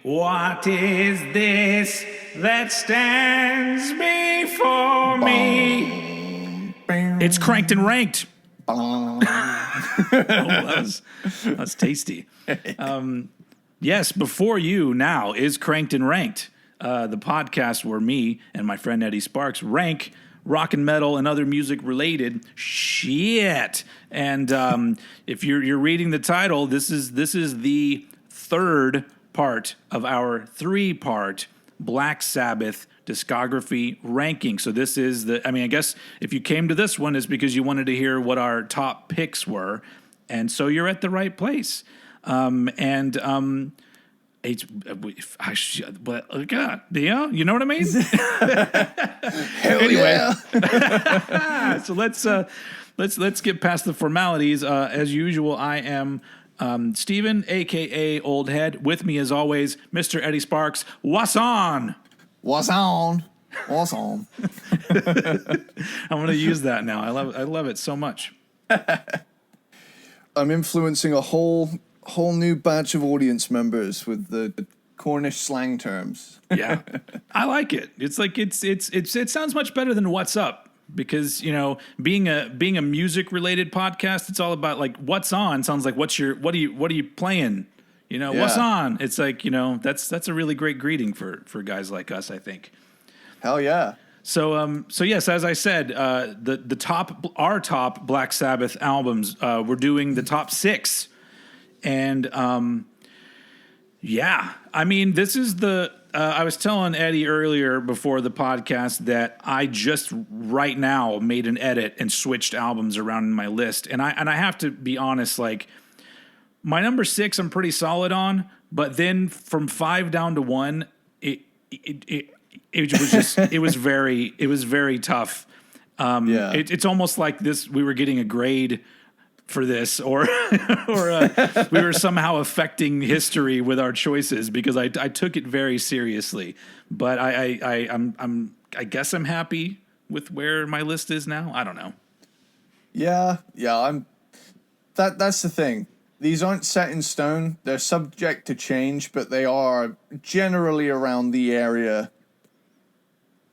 What is this that stands before me? It's Cranked and Ranked. Oh, that's tasty. Yes, before you now is Cranked and Ranked, the podcast where me and my friend Eddie Sparxx rank rock and metal and other music related shit. And if you're reading the title, this is the third part of our 3-part Black Sabbath discography ranking. So this is I guess if you came to this one, it's because you wanted to hear what our top picks were. And so you're at the right place. It's, God, yeah, you know what I mean? Anyway, so let's get past the formalities. As usual, I am Steven, a.k.a. Old Head. With me, as always, Mr. Eddie Sparxx. What's on? What's on? What's on? I'm going to use that now. I love it so much. I'm influencing a whole new batch of audience members with the Cornish slang terms. Yeah, I like it. It's like it sounds much better than What's Up. Because, you know, being a music related podcast, it's all about like what's on. Sounds like what are you playing? You know, yeah. What's on? It's like, you know, that's a really great greeting for guys like us, I think. Hell yeah. So yes, as I said, our top Black Sabbath albums, we're doing the top 6. And yeah, I mean, this is I was telling Eddie earlier before the podcast that I just right now made an edit and switched albums around in my list. And I have to be honest, like my number 6, I'm pretty solid on, but then from 5 down to 1, it was just, it was very tough. Yeah. It's almost like we were getting a grade for this, or we were somehow affecting history with our choices, because I took it very seriously. But I guess I'm happy with where my list is now. I don't know. Yeah. That's the thing. These aren't set in stone. They're subject to change, but they are generally around the area,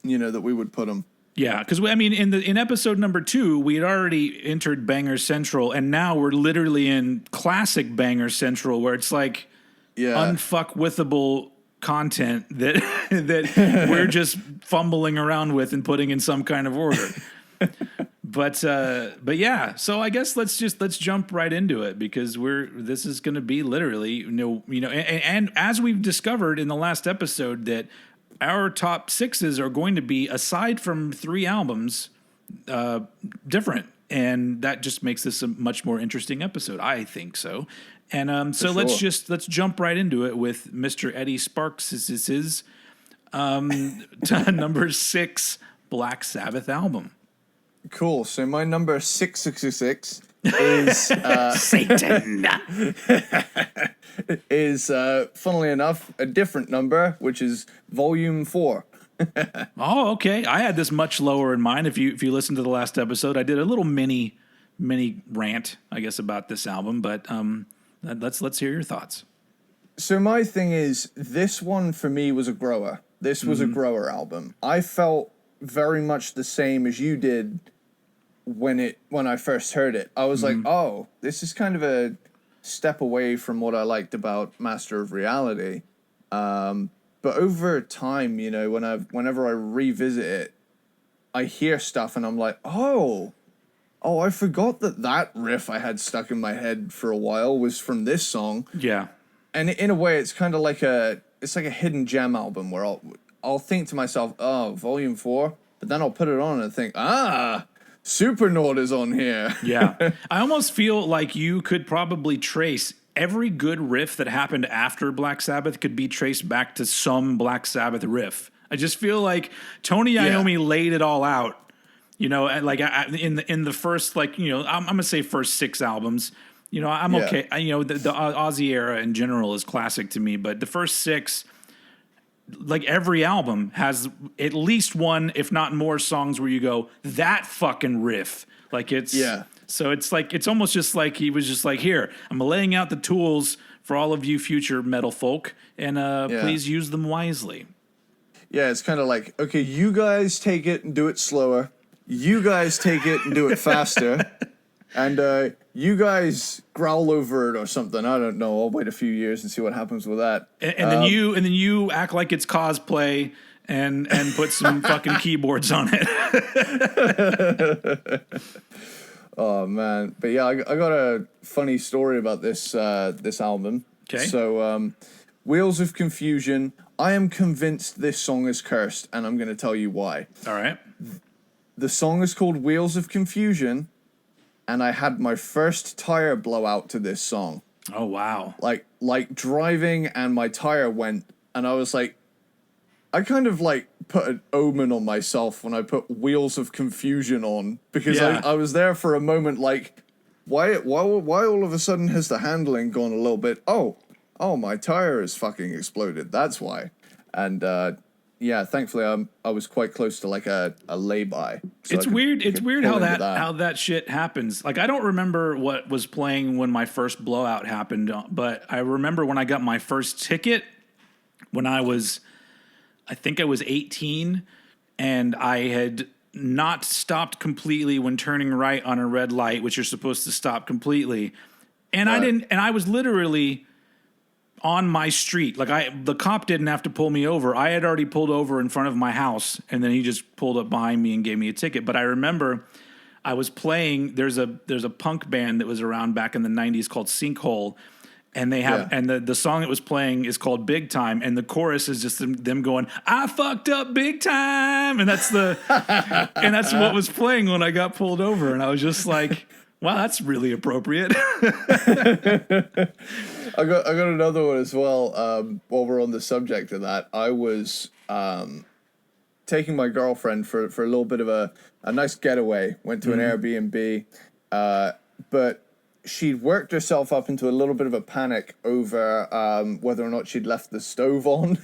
you know, that we would put them. Yeah, because in episode number 2, we had already entered Banger Central, and now we're literally in classic Banger Central, where it's like unfuckwithable content that we're just fumbling around with and putting in some kind of order. But yeah, so I guess let's jump right into it, because this is going to be literally and as we've discovered in the last episode, that our top 6s are going to be, aside from 3 albums, different. And that just makes this a much more interesting episode. I think so. And so let's jump right into it with Mr. Eddie Sparxx's number 6 Black Sabbath album. Cool. So my number 666 is Satan. is funnily enough a different number, which is Volume 4. Oh, okay. I had this much lower in mind. If you listen to the last episode, I did a little mini rant, I guess, about this album. But let's hear your thoughts. So my thing is, this one for me was a grower. This was a grower album. I felt very much the same as you did when I first heard it. I was like, oh, this is kind of a step away from what I liked about Master of Reality. But over time, you know, whenever I revisit it, I hear stuff and I'm like, oh, I forgot that riff I had stuck in my head for a while was from this song. Yeah. And in a way, it's kind of like a hidden gem album where I'll think to myself, oh, Volume 4, but then I'll put it on and think, Supernaut is on here. Yeah. I almost feel like you could probably trace every good riff that happened after Black Sabbath could be traced back to some Black Sabbath riff. I just feel like Tony Iommi laid it all out, you know, like in the first, like, you know, I'm going to say first 6 albums. You know, I'm Yeah. okay. The Ozzy era in general is classic to me, but the first 6, like every album has at least one, if not more, songs where you go, that fucking riff. Like so it's like, it's almost just like he was just like, here, I'm laying out the tools for all of you future metal folk, and please use them wisely. Yeah, it's kind of like, okay, you guys take it and do it slower. You guys take it and do it faster. And you guys growl over it or something. I don't know. I'll wait a few years and see what happens with that. And then you act like it's cosplay and put some fucking keyboards on it. Oh man, but yeah, I got a funny story about this album. Okay. So, Wheels of Confusion. I am convinced this song is cursed, and I'm going to tell you why. All right. The song is called Wheels of Confusion, and I had my first tire blowout to this song. Oh wow. Like driving, and my tire went, and I was like, I kind of like put an omen on myself when I put Wheels of Confusion on, because I was there for a moment like, why all of a sudden has the handling gone a little bit? Oh, my tire is fucking exploded. That's why. And thankfully I was quite close to like a lay-by. So it's weird how that shit happens. Like, I don't remember what was playing when my first blowout happened, but I remember when I got my first ticket when I think I was 18, and I had not stopped completely when turning right on a red light, which you're supposed to stop completely. And I was literally on my street. Like, the cop didn't have to pull me over. I had already pulled over in front of my house, and then he just pulled up behind me and gave me a ticket. But I remember I was playing, there's a punk band that was around back in the 90s called Sinkhole. And they have, and the song that was playing is called Big Time, and the chorus is just them going, "I fucked up big time," and that's what was playing when I got pulled over, and I was just like, "Wow, that's really appropriate." I got another one as well. While we're on the subject of that, I was taking my girlfriend for a little bit of a nice getaway. Went to an Airbnb, but she'd worked herself up into a little bit of a panic over whether or not she'd left the stove on.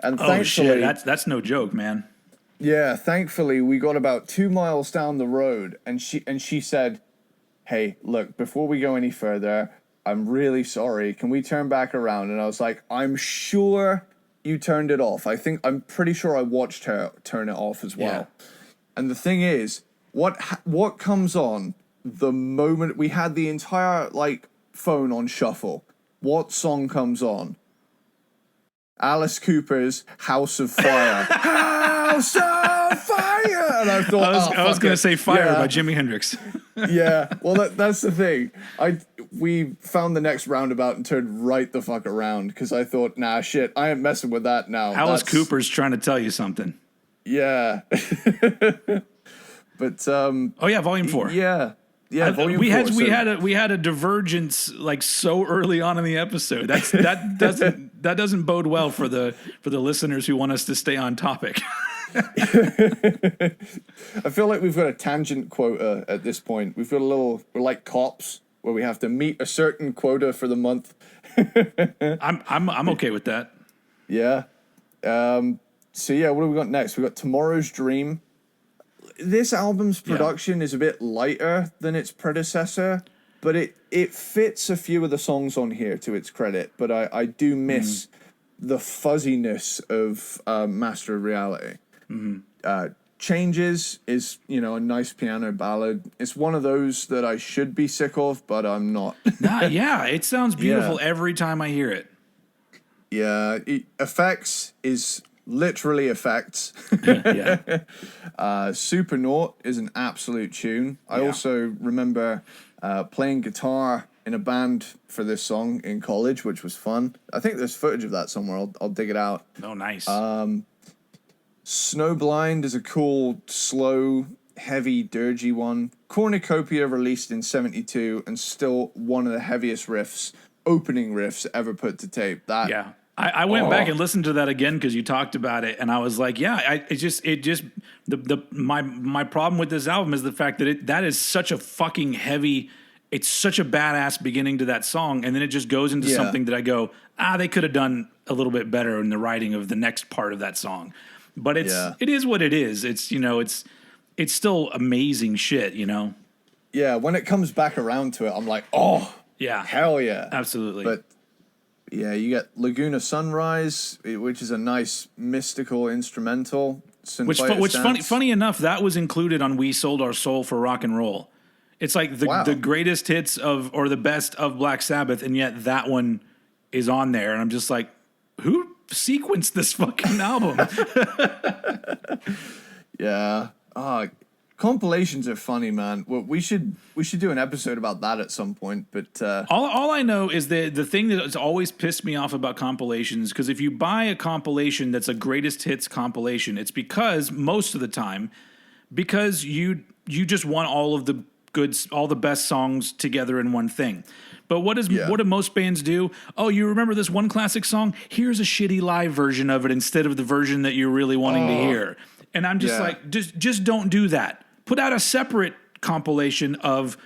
And thankfully, that's no joke, man. Yeah, thankfully we got about 2 miles down the road, and she said, "Hey, look, before we go any further, I'm really sorry. Can we turn back around?" And I was like, "I'm sure you turned it off. I'm pretty sure I watched her turn it off as well." Yeah. And the thing is, what comes on the moment we had the entire phone on shuffle? What song comes on? Alice Cooper's House of Fire. House of Fire! And I thought, I was going to say Fire by Jimi Hendrix. Yeah, well, that's the thing. We found the next roundabout and turned right the fuck around, because I thought, nah, shit, I ain't messing with that now. Alice Cooper's trying to tell you something. Yeah. But oh yeah, Volume 4. Yeah. Yeah, we had a divergence like so early on in the episode. That doesn't bode well for the listeners who want us to stay on topic. I feel like we've got a tangent quota at this point. We're like cops where we have to meet a certain quota for the month. I'm okay with that. Yeah. So yeah, what do we got next? We got Tomorrow's Dream. This album's production is a bit lighter than its predecessor, but it fits a few of the songs on here to its credit. But I do miss the fuzziness of Master of Reality. Changes is, a nice piano ballad. It's one of those that I should be sick of, but I'm not. Yeah, it sounds beautiful every time I hear it. Yeah, Effects is literally effects. Yeah. Supernaut is an absolute tune. I also remember playing guitar in a band for this song in college, which was fun. I think there's footage of that somewhere. I'll dig it out. Oh, nice. Snowblind is a cool, slow, heavy, dirgy one. Cornucopia released in 1972 and still one of the heaviest opening riffs ever put to tape. I went back and listened to that again because you talked about it, and I was like, my problem with this album is the fact that that is such a fucking heavy it's such a badass beginning to that song, and then it just goes into Yeah. something that I go, they could have done a little bit better in the writing of the next part of that song. But it is what it is. It's, it's still amazing shit, Yeah, when it comes back around to it, I'm like, oh, Yeah. hell yeah. Absolutely. But yeah, you get Laguna Sunrise, which is a nice mystical instrumental. Which funny enough, that was included on We Sold Our Soul for Rock and Roll. It's like the greatest hits or the best of Black Sabbath, and yet that one is on there. And I'm just like, who sequenced this fucking album? Yeah. Compilations are funny, man. Well, we should do an episode about that at some point. But all I know is that the thing that has always pissed me off about compilations, because if you buy a compilation that's a greatest hits compilation, it's because most of the time, because you just want all of the best songs together in one thing. But what do most bands do? Oh, you remember this one classic song? Here's a shitty live version of it instead of the version that you're really wanting to hear. And I'm just like, just don't do that. Put out a separate compilation of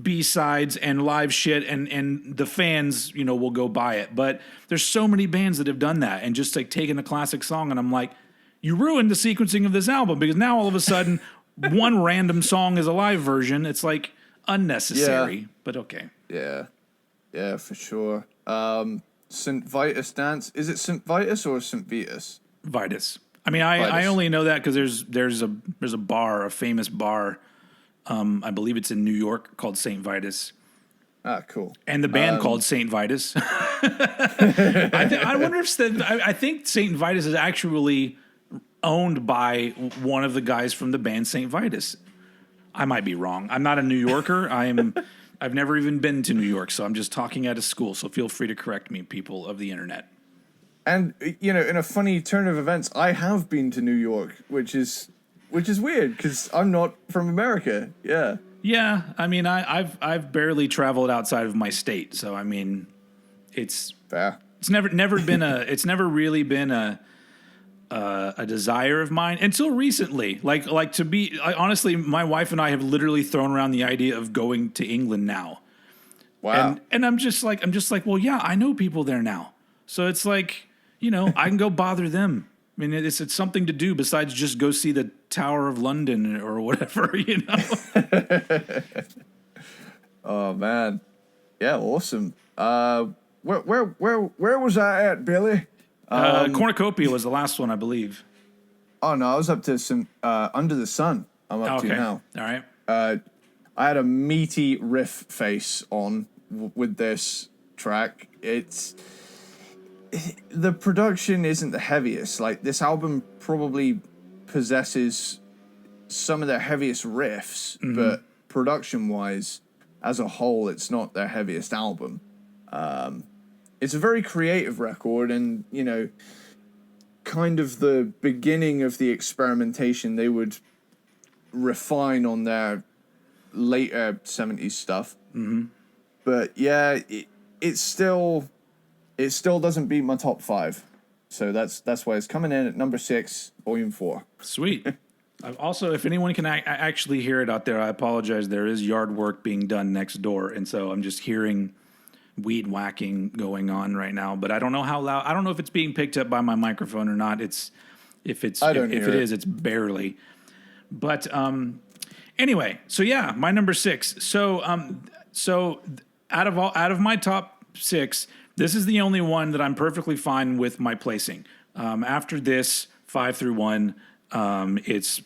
B-sides and live shit, and the fans, will go buy it. But there's so many bands that have done that and just like taken a classic song, and I'm like, you ruined the sequencing of this album, because now all of a sudden one random song is a live version. It's like unnecessary, but okay. Yeah, for sure. St. Vitus Dance. Is it St. Vitus or St. Vitus? Vitus. I mean, I only know that because there's a bar, a famous bar, I believe it's in New York, called St. Vitus. Ah, cool. And the band called St. Vitus. I wonder if I think St. Vitus is actually owned by one of the guys from the band St. Vitus. I might be wrong. I'm not a New Yorker. I've never even been to New York, so I'm just talking out of school. So feel free to correct me, people of the internet. And, in a funny turn of events, I have been to New York, which is weird because I'm not from America. Yeah. Yeah. I mean, I've barely traveled outside of my state. So, I mean, it's fair. It's never really been a desire of mine until recently. Like to be, honestly, my wife and I have literally thrown around the idea of going to England now. Wow. And I'm just like, well, yeah, I know people there now. So it's like, I can go bother them. I mean, it's something to do besides just go see the Tower of London or whatever, Oh man, yeah, awesome. Where was I at, Billy? Cornucopia was the last one, I believe. Oh no, I was up to some Under the Sun. I'm up to now. All right. I had a meaty riff face on with this track. The production isn't the heaviest. Like, this album probably possesses some of their heaviest riffs, but production-wise, as a whole, it's not their heaviest album. It's a very creative record, and, kind of the beginning of the experimentation they would refine on their later 70s stuff. Mm-hmm. But, yeah, it still doesn't beat my top 5. So that's why it's coming in at number 6, volume 4. Sweet. Also, if anyone can actually hear it out there, I apologize. There is yard work being done next door, and so I'm just hearing weed whacking going on right now. But I don't know how loud. I don't know if it's being picked up by my microphone or not. If it is, it's barely. But anyway, so yeah, my number 6. So out of my top 6. This is the only one that I'm perfectly fine with my placing. After this, 5 through 1, it's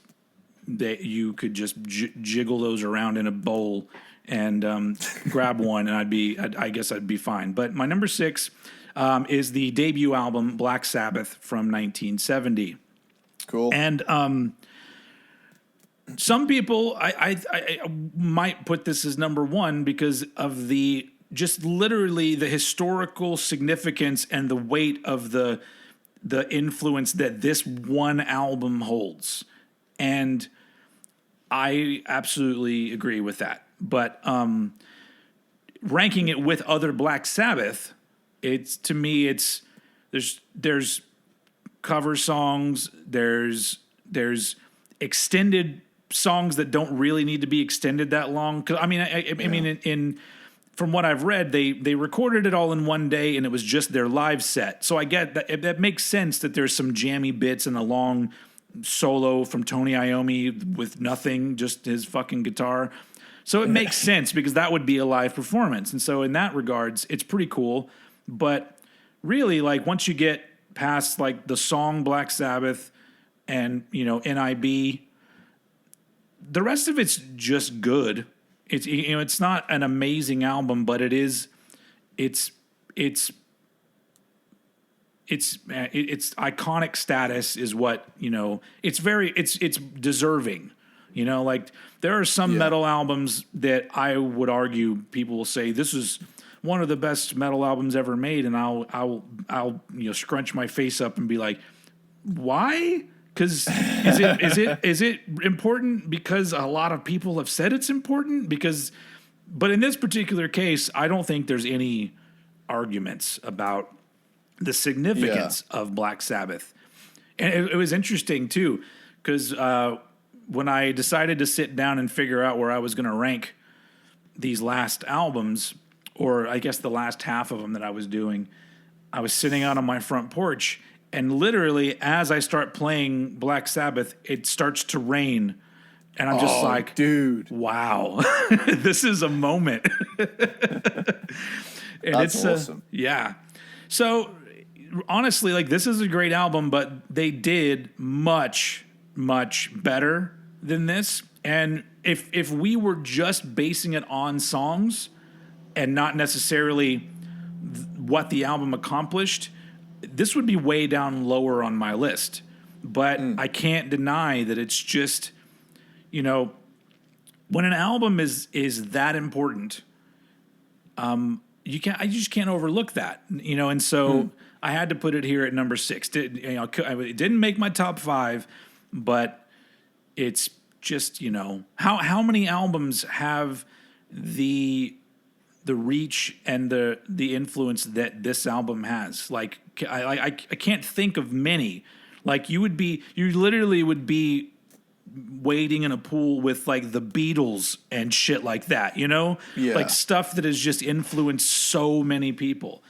that you could just jiggle those around in a bowl and grab one, and I guess I'd be fine. But my number 6 is the debut album Black Sabbath from 1970. Cool. And some people I might put this as number 1 because of just literally the historical significance and the weight of the influence that this one album holds. And I absolutely agree with that. But ranking it with other Black Sabbath, to me there's cover songs, there's extended songs that don't really need to be extended that long. 'Cause, I mean, I mean, in from what I've read, they recorded it all in one day, and it was just their live set. So I get that that makes sense that there's some jammy bits and a long solo from Tony Iommi with nothing, just his fucking guitar. So it makes sense because that would be a live performance. And so in that regards, it's pretty cool. But really, like, once you get past like the song Black Sabbath and, you know, NIB, the rest of it's just good. It's, you know, it's not an amazing album, but it's iconic status is what, you know, it's deserving, you know, like there are some metal albums that I would argue people will say this is one of the best metal albums ever made. And I'll, you know, scrunch my face up and be like, why? Because is it important because a lot of people have said it's important? But in this particular case, I don't think there's any arguments about the significance of Black Sabbath. And it was interesting too, because when I decided to sit down and figure out where I was going to rank these last albums, or I guess the last half of them that I was doing, I was sitting out on my front porch. And literally, as I start playing Black Sabbath, it starts to rain. And I'm just like, dude, wow, this is a moment. And that's awesome. Yeah. So honestly, like, this is a great album, but they did much, much better than this. And if we were just basing it on songs and not necessarily what the album accomplished, this would be way down lower on my list. But I can't deny that it's just, you know, when an album is that important, I just can't overlook that, you know. And so I had to put it here at number 6. It didn't make my top 5, but it's just, you know, how many albums have the reach and the influence that this album has? Like, I can't think of many. Like, you literally would be wading in a pool with like the Beatles and shit like that, you know? Yeah. Like stuff that has just influenced so many people.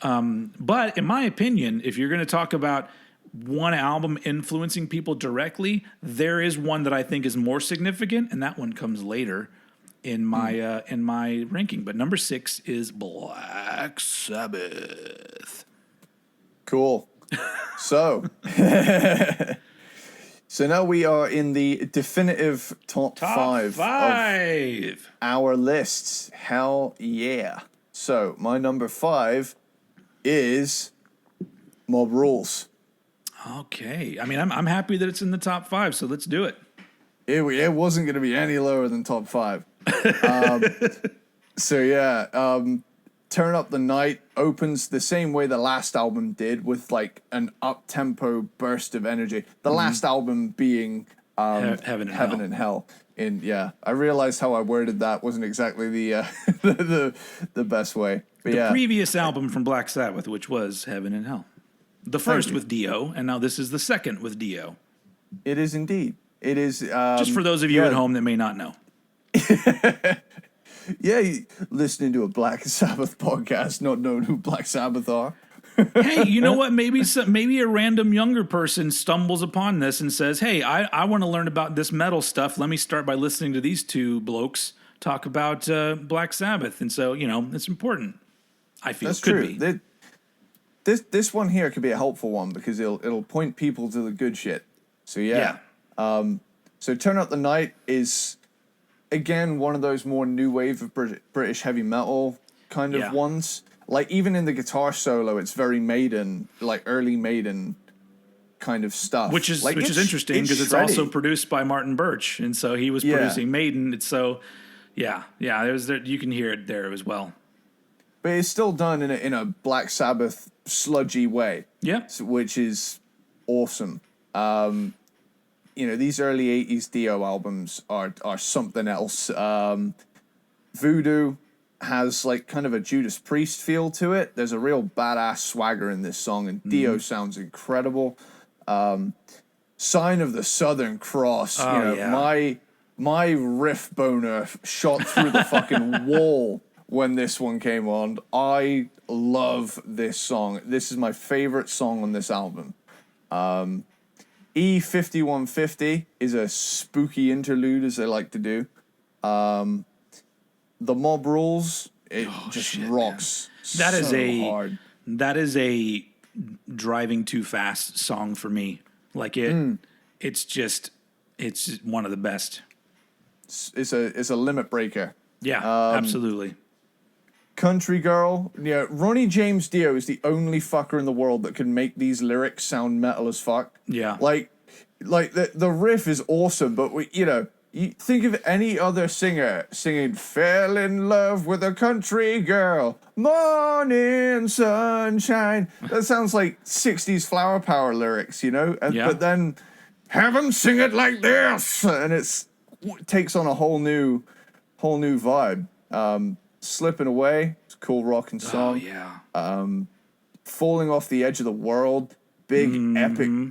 But in my opinion, if you're going to talk about one album influencing people directly, there is one that I think is more significant, and that one comes later in my ranking. But number 6 is Black Sabbath. Cool. So now we are in the definitive top 5 of our lists. Hell yeah. So my number 5 is Mob Rules. Okay. I mean, I'm happy that it's in the top 5, so let's do it. It wasn't going to be any lower than top 5. So yeah, Turn Up the Night opens the same way the last album did, with like an up-tempo burst of energy. The last album being Heaven and Hell. I realized how I worded that wasn't exactly the the best way. But the previous album from Black Sabbath, which was Heaven and Hell. The first with Dio, and now this is the second with Dio. It is indeed. It is. Just for those of you at home that may not know. Listening to a Black Sabbath podcast, not knowing who Black Sabbath are. Hey, you know what? Maybe a random younger person stumbles upon this and says, hey, I want to learn about this metal stuff. Let me start by listening to these two blokes talk about Black Sabbath. And so, you know, it's important. I feel that's it could true. be. This one here could be a helpful one because it'll point people to the good shit. So yeah. So Turn Up the Night is, again, one of those more new wave of British heavy metal kind of ones. Like, even in the guitar solo, it's very Maiden, like early Maiden kind of stuff. Which is interesting because it's also produced by Martin Birch, and so he was producing Maiden. It's so, you can hear it there as well. But it's still done in a Black Sabbath sludgy way. Yeah, which is awesome. You know, these early 80s Dio albums are something else. Voodoo has like kind of a Judas Priest feel to it. There's a real badass swagger in this song, and Dio sounds incredible. Sign of the Southern Cross. Oh, yeah. My riff boner shot through the fucking wall when this one came on. I love this song. This is my favorite song on this album. E5150 is a spooky interlude, as they like to do. The Mob Rules, it rocks. That is hard. That is a driving too fast song for me. Like it's just one of the best. It's a limit breaker. Yeah, absolutely. Country Girl, yeah. Ronnie James Dio is the only fucker in the world that can make these lyrics sound metal as fuck. Yeah. Like the riff is awesome, but you think of any other singer singing "Fell in love with a country girl, morning sunshine." That sounds like '60s Flower Power lyrics, But then have them sing it like this, and it takes on a whole new vibe. Slipping Away, it's a cool rocking song. Oh yeah. Falling Off the Edge of the World, big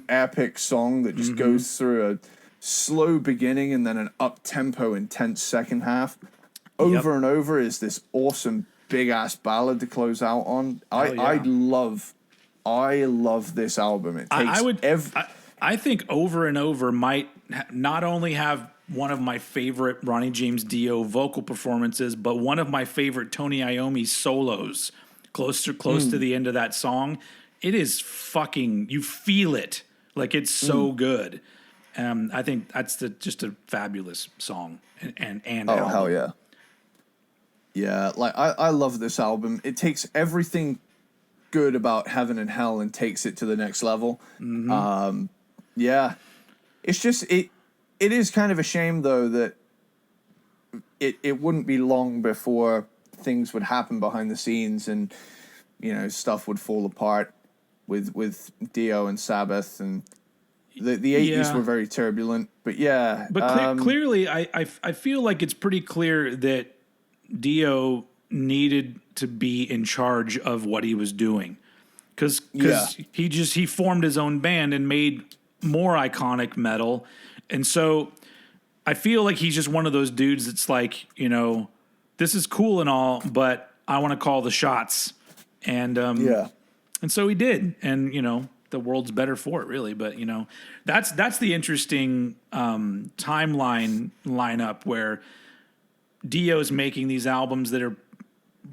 epic song that just goes through a slow beginning and then an up-tempo intense second half. Over and Over is this awesome big ass ballad to close out on. I love this album. It takes I think Over and Over might not only have one of my favorite Ronnie James Dio vocal performances, but one of my favorite Tony Iommi solos. Close to the end of that song, it is fucking. You feel it, like it's so good. I think that's just a fabulous song and oh album. Hell yeah, yeah. Like I love this album. It takes everything good about Heaven and Hell and takes it to the next level. Yeah, it's just it is kind of a shame though that it wouldn't be long before things would happen behind the scenes and stuff would fall apart with Dio and Sabbath, and the 80s were very turbulent. But clearly I feel like it's pretty clear that Dio needed to be in charge of what he was doing, because he formed his own band and made more iconic metal. And so I feel like he's just one of those dudes that's like, this is cool and all, but I want to call the shots. And and so he did. And, the world's better for it, really. But, that's the interesting timeline lineup where Dio's making these albums that are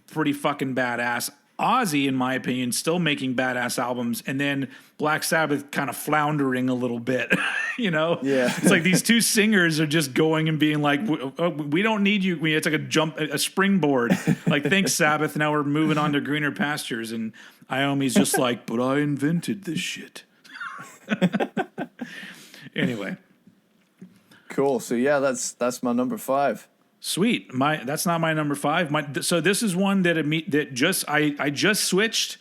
pretty fucking badass. Ozzy, in my opinion, still making badass albums, and then Black Sabbath kind of floundering a little bit, Yeah. It's like these two singers are just going and being like, we don't need you. It's like a springboard. Like, thanks, Sabbath. Now we're moving on to greener pastures. And Iommi's just like, but I invented this shit. Anyway. Cool. So, yeah, that's my number 5. Sweet. That's not my number 5. So this is one that I just switched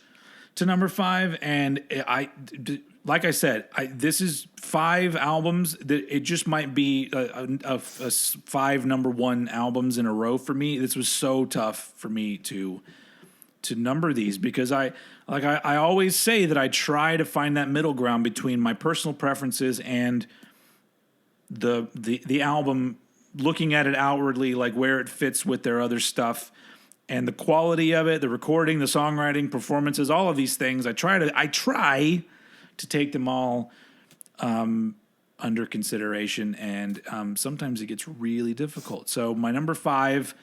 to number 5, and like I said, this is 5 albums that it just might be a 5 number 1 albums in a row for me. This was so tough for me to number these, because I always say that I try to find that middle ground between my personal preferences and the album, looking at it outwardly, like where it fits with their other stuff and the quality of it, the recording, the songwriting, performances, all of these things. I try to take them all under consideration, and sometimes it gets really difficult. So my number 5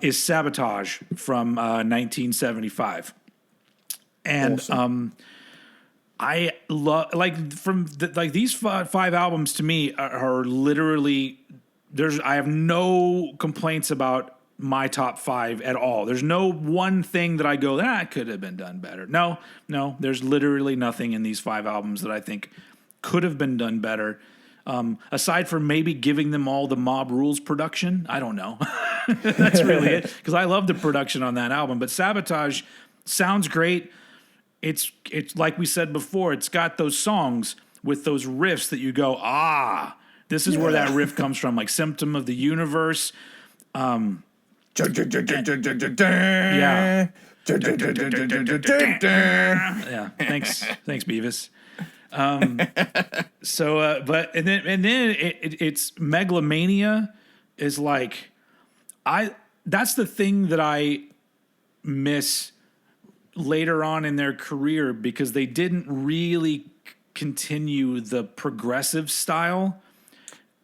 is Sabotage from 1975. And awesome. I love these 5 albums to me are literally I have no complaints about my top 5 at all. There's no one thing that I go, that could have been done better. No, there's literally nothing in these 5 albums that I think could have been done better. Aside from maybe giving them all the Mob Rules production. I don't know. That's really it. Because I love the production on that album. But Sabotage sounds great. It's like we said before, it's got those songs with those riffs that you go, this is where that riff comes from, like Symptom of the Universe. Yeah. Yeah. Thanks, Beavis. But and then it's Megalomania is like that's the thing that I miss later on in their career because they didn't really continue the progressive style.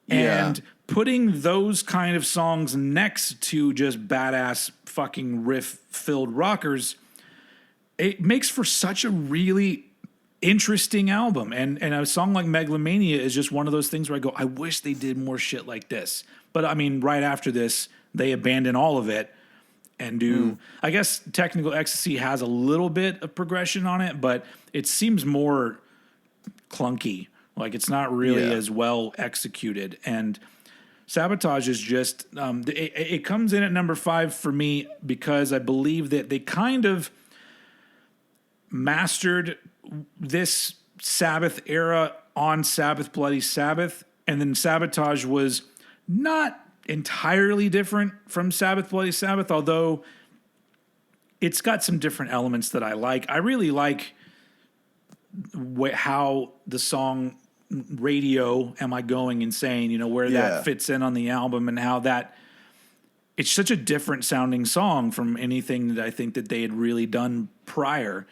And putting those kind of songs next to just badass fucking riff filled rockers, it makes for such a really interesting album. And a song like Megalomania is just one of those things where I go, I wish they did more shit like this. But I mean, right after this, they abandon all of it and do, I guess Technical Ecstasy has a little bit of progression on it, but it seems more clunky. Like it's not really as well executed. And Sabotage is just, it comes in at number 5 for me because I believe that they kind of mastered this Sabbath era on Sabbath Bloody Sabbath. And then Sabotage was not entirely different from Sabbath Bloody Sabbath, although it's got some different elements that I like. I really like how the song Radio Am I Going Insane, you know, where that fits in on the album and how that it's such a different sounding song from anything that I think that they had really done prior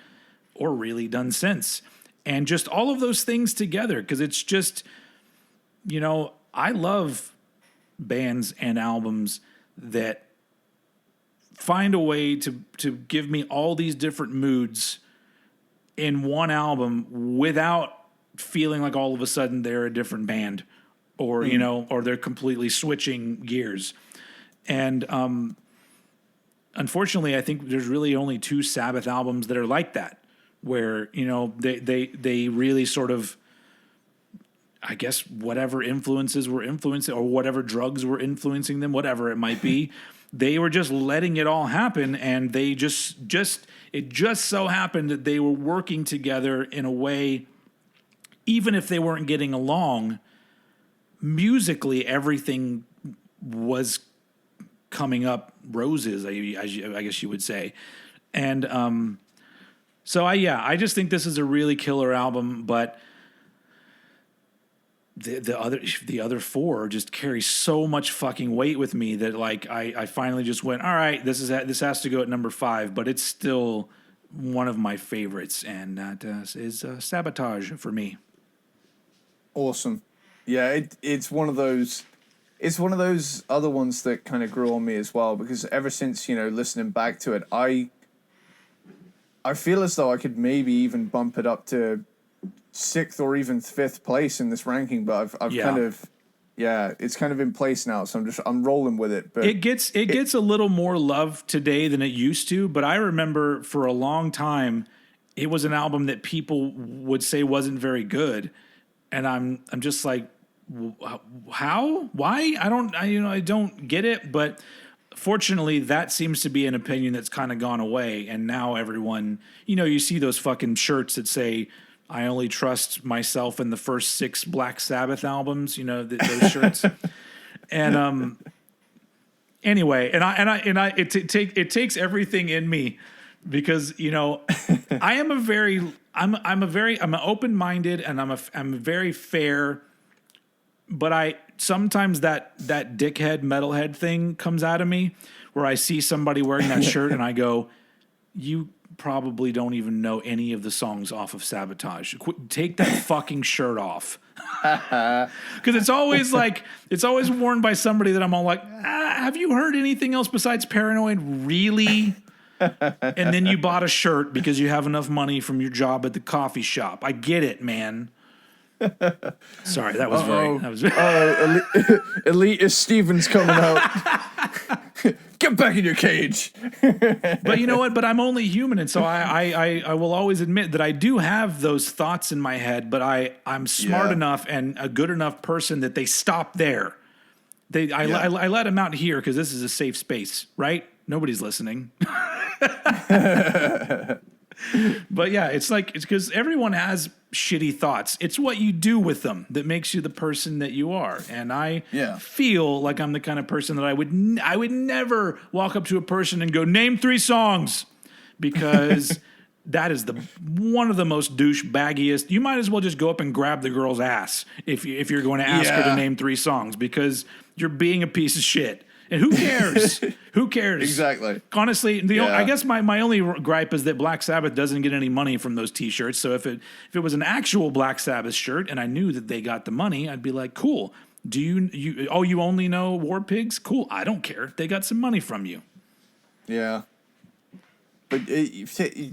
or really done since. And just all of those things together, because it's just, you know, I love bands and albums that find a way to give me all these different moods in one album without feeling like all of a sudden they're a different band or, you know, or they're completely switching gears. And unfortunately, I think there's really only 2 Sabbath albums that are like that, where, you know, they really sort of, I guess, whatever influences were influencing or whatever drugs were influencing them, whatever it might be, they were just letting it all happen. And they it just so happened that they were working together in a way, even if they weren't getting along, musically, everything was coming up roses, I guess you would say. And so I just think this is a really killer album, but the other 4 just carry so much fucking weight with me that like I finally just went, all right, this has to go at number 5, but it's still one of my favorites, and that is Sabotage for me. Awesome. Yeah, it's one of those other ones that kind of grew on me as well, because ever since, you know, listening back to it, I feel as though I could maybe even bump it up to 6th or even 5th place in this ranking, but I've kind of, it's kind of in place now, so I'm rolling with it. But it gets a little more love today than it used to, but I remember for a long time it was an album that people would say wasn't very good, and I'm just like, how? Why? I don't get it, but fortunately that seems to be an opinion that's kind of gone away, and now everyone, you know, you see those fucking shirts that say, I only trust myself in the first 6 Black Sabbath albums, you know, those shirts. And anyway, it takes everything in me because, you know, I'm open-minded and I'm very fair, but sometimes that dickhead metalhead thing comes out of me where I see somebody wearing that shirt and I go, you probably don't even know any of the songs off of Sabotage. Take that fucking shirt off. Because it's always worn by somebody that I'm all like, have you heard anything else besides Paranoid? Really? And then you bought a shirt because you have enough money from your job at the coffee shop. I get it, man. Sorry, that was elitist Steven's coming out. Get back in your cage. But you know what? But I'm only human, and so I will always admit that I do have those thoughts in my head. But I'm smart enough and a good enough person that they stop there. I let them out here because this is a safe space, right? Nobody's listening. But yeah, it's because everyone has shitty thoughts. It's what you do with them that makes you the person that you are. And I feel like I'm the kind of person that I would never walk up to a person and go, name 3 songs, because that is the one of the most douchebaggiest. You might as well just go up and grab the girl's ass if you're going to ask her to name 3 songs, because you're being a piece of shit. And who cares? Who cares? Exactly. Honestly, I guess my only gripe is that Black Sabbath doesn't get any money from those T-shirts. So if it was an actual Black Sabbath shirt and I knew that they got the money, I'd be like, cool. Do you only know War Pigs? Cool. I don't care. They got some money from you. Yeah. But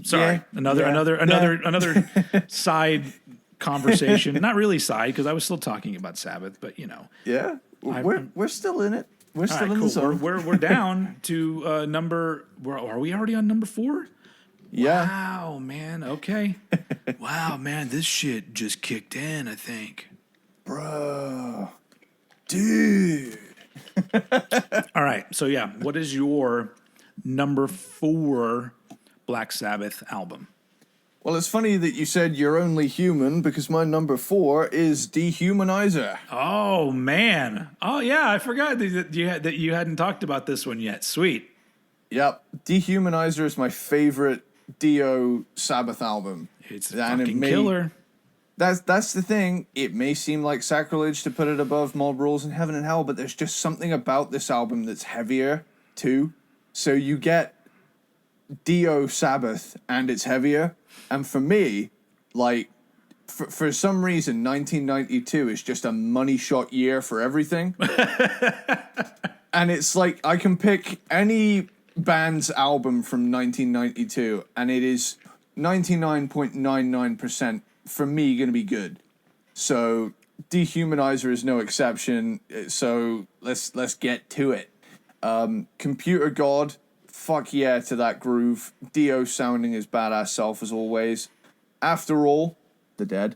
sorry, another side conversation. Not really side, because I was still talking about Sabbath, but Yeah. We're still in it. We're still in the zone. We're down to number. Are we already on number 4? Yeah. Wow, man. Okay. Wow, man. This shit just kicked in, I think. Bro. Dude. All right. So, yeah. What is your number 4 Black Sabbath album? Well, it's funny that you said you're only human, because my number 4 is Dehumanizer. Oh, man. Oh, yeah. I forgot that you hadn't talked about this one yet. Sweet. Yep. Dehumanizer is my favorite Dio Sabbath album. It's a fucking killer. That's the thing. It may seem like sacrilege to put it above Mob Rules in Heaven and Hell, but there's just something about this album that's heavier, too. So you get Dio Sabbath, and it's heavier. And for me, like, for some reason, 1992 is just a money shot year for everything. And it's like, I can pick any band's album from 1992, and it is 99.99% for me going to be good. So Dehumanizer is no exception. So let's get to it. Computer God. Fuck yeah to that groove. Dio sounding his badass self as always. After All, The Dead.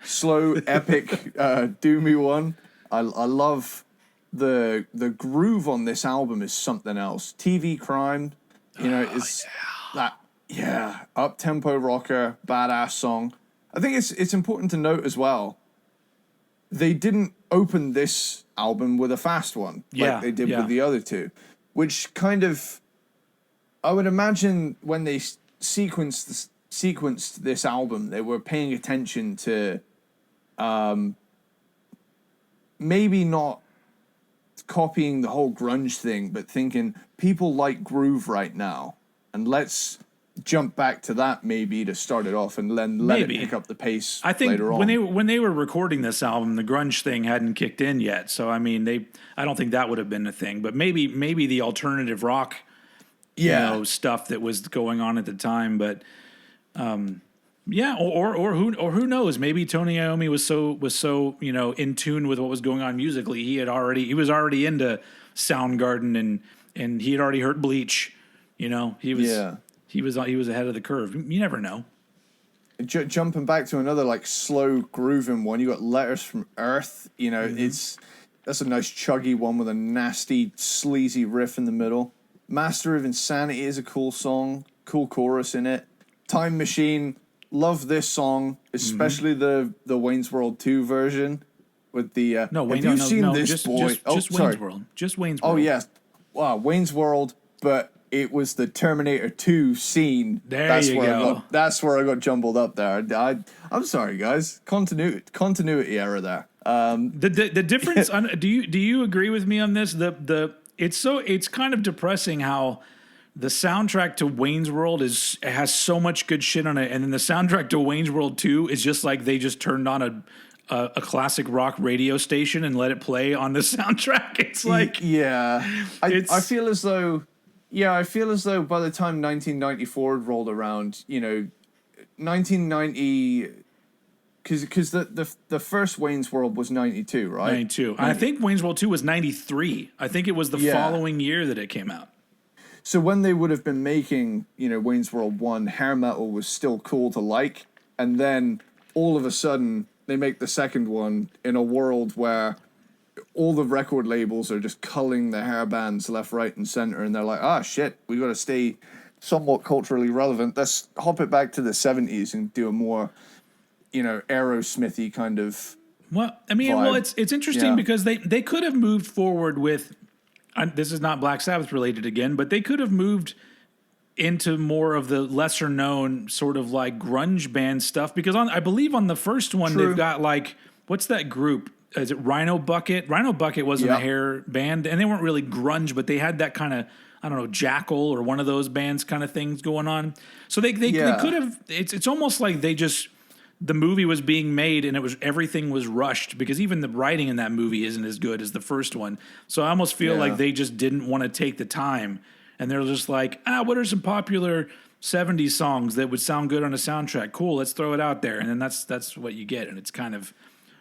Slow, epic, doomy one. I love the groove on this album is something else. TV Crime, is that up-tempo rocker, badass song. I think it's important to note as well, they didn't open this album with a fast one like they did with the other two, which kind of, I would imagine when they sequenced this album, they were paying attention to maybe not copying the whole grunge thing, but thinking people like groove right now, and let's jump back to that maybe to start it off, and then let it pick up the pace. I think later on. when they were recording this album, the grunge thing hadn't kicked in yet. So I mean, I don't think that would have been a thing. But maybe the alternative rock, stuff that was going on at the time. But or who knows? Maybe Tony Iommi was so in tune with what was going on musically. He was already into Soundgarden, and he had already heard Bleach. He was ahead of the curve. You never know. Jumping back to another like slow grooving one, you got Letters from Earth. That's a nice chuggy one with a nasty sleazy riff in the middle. Master of Insanity is a cool song, cool chorus in it. Time Machine, love this song, especially the Wayne's World 2 version with the Wayne's World. Just Wayne's World. Oh yeah, wow, Wayne's World, but it was the Terminator 2 scene. That's where I got jumbled up there. I'm sorry, guys. Continuity error there. The difference. Do you agree with me on this? It's kind of depressing how the soundtrack to Wayne's World has so much good shit on it, and then the soundtrack to Wayne's World 2 is just like they just turned on a classic rock radio station and let it play on the soundtrack. It's like I feel as though. Yeah, I feel as though by the time 1994 rolled around, 1990, because the first Wayne's World was 92, right? 92. I think Wayne's World 2 was 93. I think it was the following year that it came out. So when they would have been making, Wayne's World 1, hair metal was still cool to like, and then all of a sudden they make the second one in a world where all the record labels are just culling the hair bands left, right, and center, and they're like, shit, we got to stay somewhat culturally relevant. Let's hop it back to the 70s and do a more, Aerosmithy kind of. Well, I mean, vibe. It's interesting because they could have moved forward with. This is not Black Sabbath related again, but they could have moved into more of the lesser known sort of like grunge band stuff because I believe on the first one True. they've got like, what's that group? Is it Rhino Bucket? Rhino Bucket wasn't a hair band, and they weren't really grunge, but they had that kind of, I don't know, Jackal or one of those bands kind of things going on. So they could have. It's almost like they just, the movie was being made and everything was rushed because even the writing in that movie isn't as good as the first one. So I almost feel like they just didn't want to take the time, and they're just like, what are some popular 70s songs that would sound good on a soundtrack? Cool, let's throw it out there, and then that's what you get, and it's kind of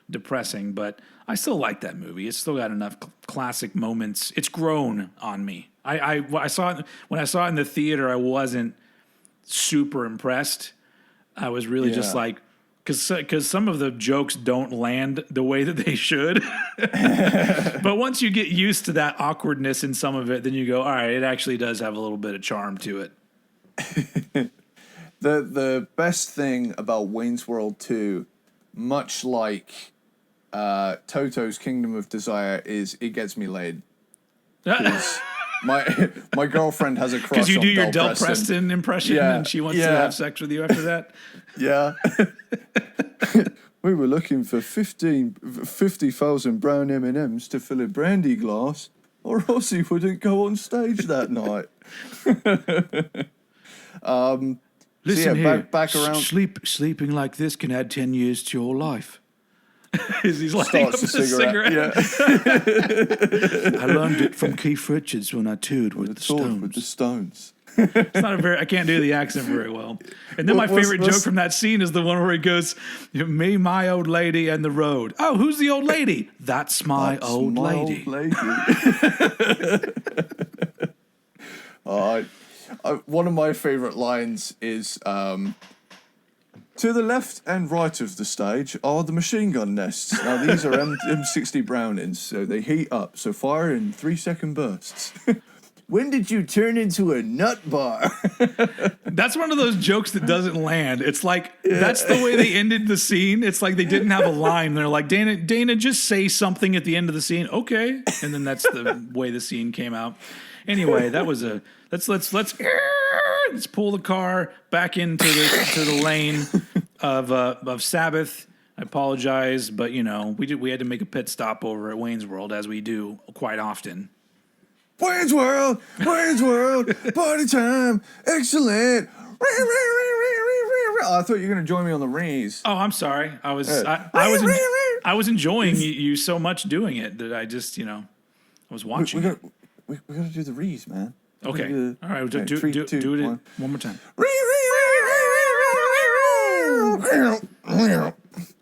depressing, but I still like that movie. It's still got enough classic moments. It's grown on me. I saw it when I saw it in the theater. I wasn't super impressed. I was really just like, because some of the jokes don't land the way that they should. But once you get used to that awkwardness in some of it, then you go, all right, it actually does have a little bit of charm to it. The best thing about Wayne's World 2, much like Toto's Kingdom of Desire, is it gets me laid. My girlfriend has a crush on because you do your Del Preston impression, and she wants to have sex with you after that. Yeah. We were looking for 50,000 brown M&Ms to fill a brandy glass, or else he wouldn't go on stage that night. Listen here, back around. Sleeping like this can add 10 years to your life. He's lighting up a cigarette. Yeah. I learned it from Keith Richards when I toured with the Stones. It's not a very. I can't do the accent very well. And then my favorite joke from that scene is the one where he goes, "Me, my old lady, and the road." Oh, who's the old lady? That's my old lady. One of my favorite lines is, to the left and right of the stage are the machine gun nests. Now, these are M60 Brownings, so they heat up, so fire in 3-second bursts. When did you turn into a nut bar? That's one of those jokes that doesn't land. It's like, that's the way they ended the scene. It's like they didn't have a line. They're like, Dana, just say something at the end of the scene. Okay. And then that's the way the scene came out. Anyway, that was let's pull the car back into the lane of Sabbath. I apologize, but we had to make a pit stop over at Wayne's World, as we do quite often. Wayne's World, party time, excellent. I thought you were going to join me on the rees. Oh, I'm sorry. I was enjoying you so much doing it that I just, I was watching. We got to do the rees, man. Okay. All right. Do it one more time.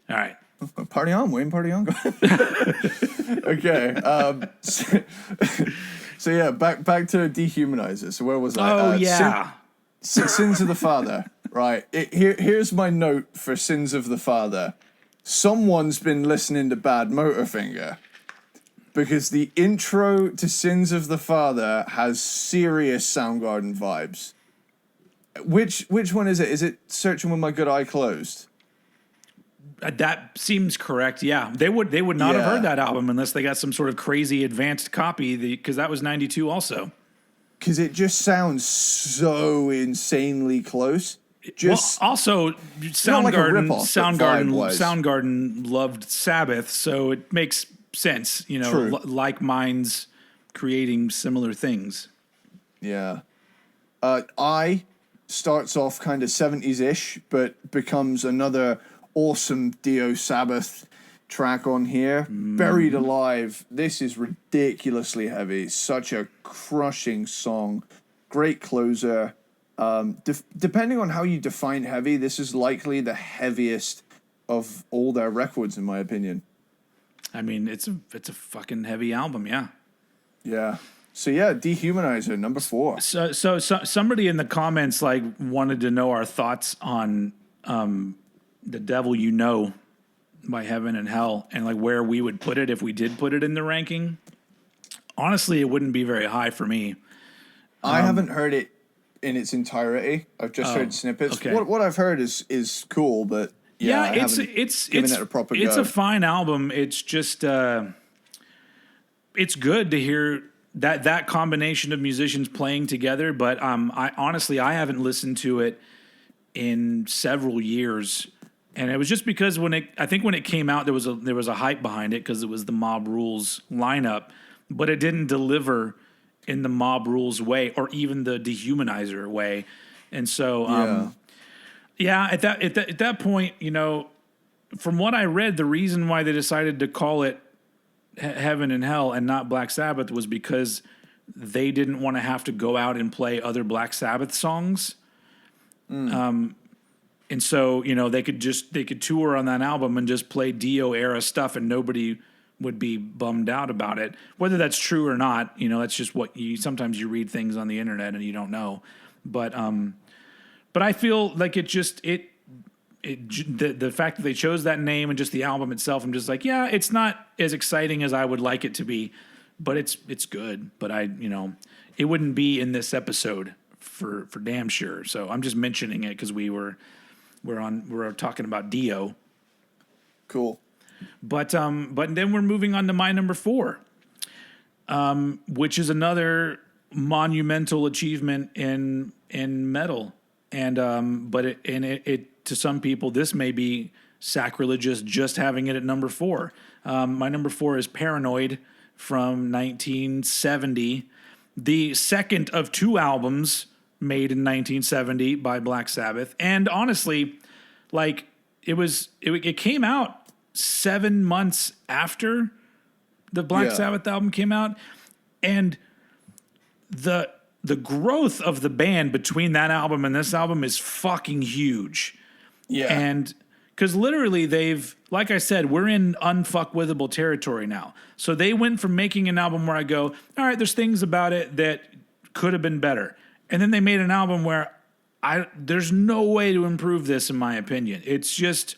All right. Party on, Wayne. Party on. Okay. So yeah, back to Dehumanizer. So where was I? Oh yeah. Sins of the Father. Right. Here's my note for Sins of the Father. Someone's been listening to Bad Motorfinger, because the intro to Sins of the Father has serious Soundgarden vibes. Which one is it? Is it Searching with My Good Eye Closed? That seems correct. Yeah, they would not have heard that album unless they got some sort of crazy advanced copy. Because that was '92 also. Because it just sounds so insanely close. Also, Soundgarden loved Sabbath, so it makes sense. Like minds creating similar things. Yeah. I starts off kind of 70s-ish, but becomes another awesome Dio Sabbath track on here. Buried Alive. This is ridiculously heavy. Such a crushing song. Great closer. Depending on how you define heavy, this is likely the heaviest of all their records, in my opinion. I mean, it's a fucking heavy album, yeah. Yeah. So yeah, Dehumanizer, number 4. So somebody in the comments wanted to know our thoughts on The Devil You Know by Heaven and Hell, and where we would put it if we did put it in the ranking. Honestly, it wouldn't be very high for me. I haven't heard it in its entirety. I've just heard snippets. Okay. What I've heard is cool, but it's given it a proper go. It's a fine album. It's just it's good to hear that combination of musicians playing together. But I honestly I haven't listened to it in several years, and it was just because when it came out there was a hype behind it because it was the Mob Rules lineup, but it didn't deliver in the Mob Rules way or even the Dehumanizer way, and so at that point, you know, from what I read, the reason why they decided to call it Heaven and Hell and not Black Sabbath was because they didn't want to have to go out and play other Black Sabbath songs. And so, you know, they could tour on that album and just play Dio era stuff and nobody would be bummed out about it. Whether that's true or not, you know, that's just sometimes you read things on the internet and you don't know. But I feel like the fact that they chose that name and just the album itself, I'm just like, yeah, it's not as exciting as I would like it to be, but it's good. But it wouldn't be in this episode for damn sure. So I'm just mentioning it because we're talking about Dio. Cool. But then we're moving on to my number 4, which is another monumental achievement in metal. And but it to some people this may be sacrilegious just having it at number 4. My number 4 is Paranoid from 1970, the second of 2 albums made in 1970 by Black Sabbath. And honestly, like it came out 7 months after the Black Sabbath album came out, and the growth of the band between that album and this album is fucking huge. Yeah. And because literally like I said, we're in unfuckwithable territory now. So they went from making an album where I go, all right, there's things about it that could have been better. And then they made an album where there's no way to improve this, in my opinion. It's just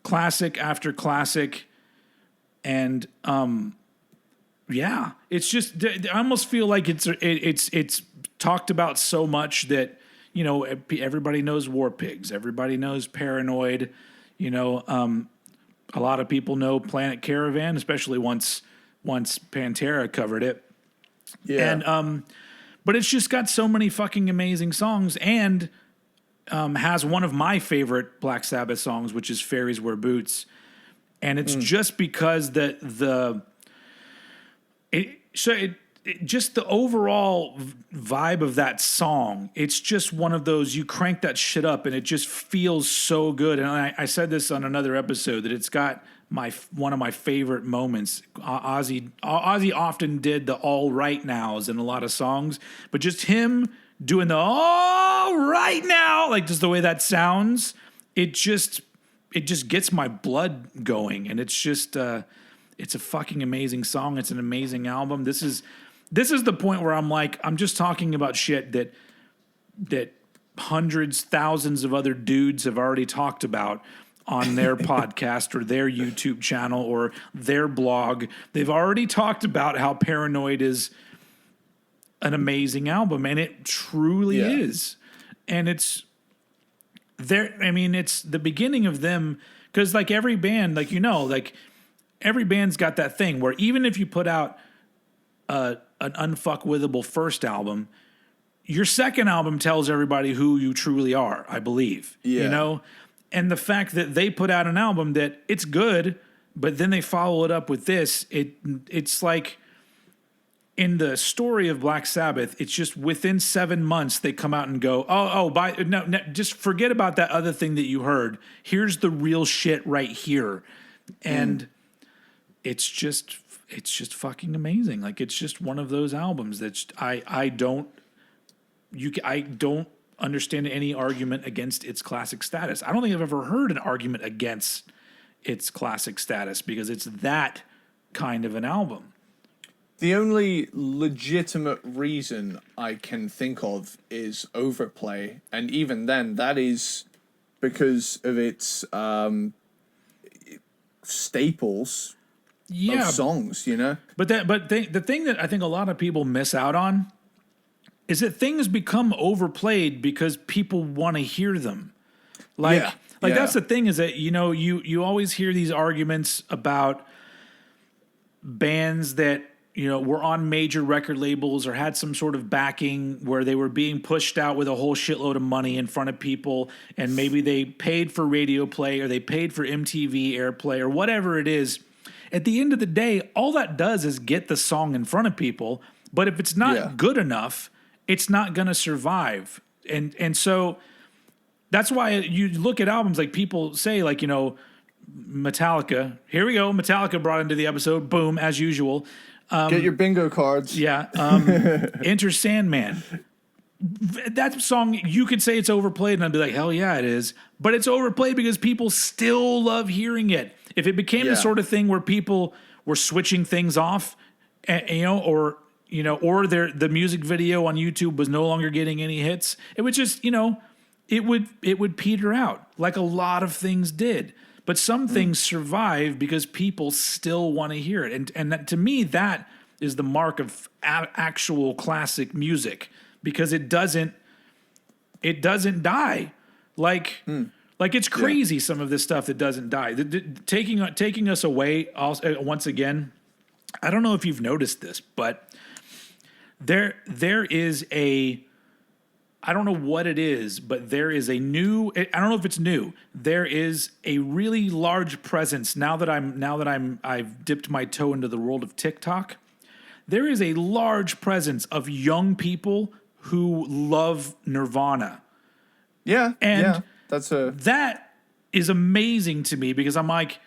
classic after classic. And, it's just, I almost feel like it's talked about so much that, you know, everybody knows War Pigs. Everybody knows Paranoid. You know, a lot of people know Planet Caravan, especially once Pantera covered it. Yeah. And, but it's just got so many fucking amazing songs and has one of my favorite Black Sabbath songs, which is Fairies Wear Boots. And it's just because just the overall vibe of that song, it's just one of those, you crank that shit up and it just feels so good. And I said this on another episode that it's got one of my favorite moments. Ozzy often did the all right nows in a lot of songs, but just him doing the all right now, like just the way that sounds, it just gets my blood going. And it's just, it's a fucking amazing song. It's an amazing album. This is the point where I'm like, I'm just talking about shit that hundreds, thousands of other dudes have already talked about on their podcast or their YouTube channel or their blog. They've already talked about how Paranoid is an amazing album, and it truly is. And it's there. I mean, it's the beginning of them, because like every band, like, you know, like every band's got that thing where even if you put out an unfuckwithable first album, your second album tells everybody who you truly are, I believe. Yeah. You know? And the fact that they put out an album that it's good, but then they follow it up with this, it's like in the story of Black Sabbath, it's just within 7 months they come out and go, no, just forget about that other thing that you heard. Here's the real shit right here. And it's just fucking amazing. Like, it's just one of those albums that I don't understand any argument against its classic status. I don't think I've ever heard an argument against its classic status because it's that kind of an album. The only legitimate reason I can think of is overplay, and even then, that is because of its staples of songs, you know. But the thing that I think a lot of people miss out on is that things become overplayed because people want to hear them. That's the thing, is that, you know, you always hear these arguments about bands that were on major record labels or had some sort of backing where they were being pushed out with a whole shitload of money in front of people, and maybe they paid for radio play or they paid for MTV airplay or whatever it is. At the end of the day, all that does is get the song in front of people. But if it's not good enough, it's not going to survive. And so that's why you look at albums like people say, like, Metallica. Here we go. Metallica brought into the episode. Boom, as usual. Get your bingo cards. Yeah. Enter Sandman. That song, you could say it's overplayed, and I'd be like, hell yeah, it is. But it's overplayed because people still love hearing it. If it became the sort of thing where people were switching things off, or the music video on YouTube was no longer getting any hits, it would just, it would peter out like a lot of things did. But some things survive because people still want to hear it. And that, to me, that is the mark of actual classic music, because it doesn't die. Like it's crazy, some of this stuff that doesn't die. Taking us away once again, I don't know if you've noticed this, but there is I don't know what it is, but there is I don't know if it's new. There is a really large presence now that I've dipped my toe into the world of TikTok. There is a large presence of young people who love Nirvana. Yeah. And that is amazing to me, because I'm like,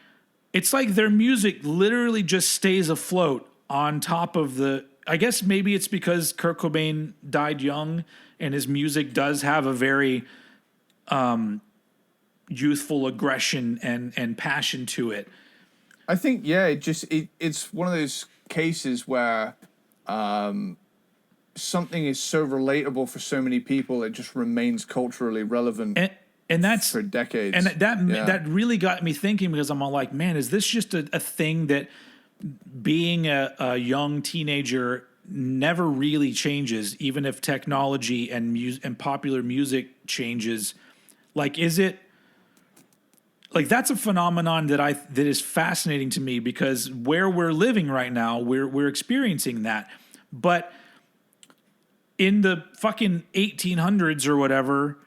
it's like their music literally just stays afloat on top of I guess maybe it's because Kurt Cobain died young, and his music does have a very youthful aggression and passion to it. I think, it's one of those cases where something is so relatable for so many people, it just remains culturally relevant. And that's for decades. And that really got me thinking, because I'm all like, man, is this just a thing that being a young teenager never really changes, even if technology and popular music changes? Like, is it like, that's a phenomenon that is fascinating to me, because where we're living right now, we're experiencing that. But in the fucking 1800s or whatever,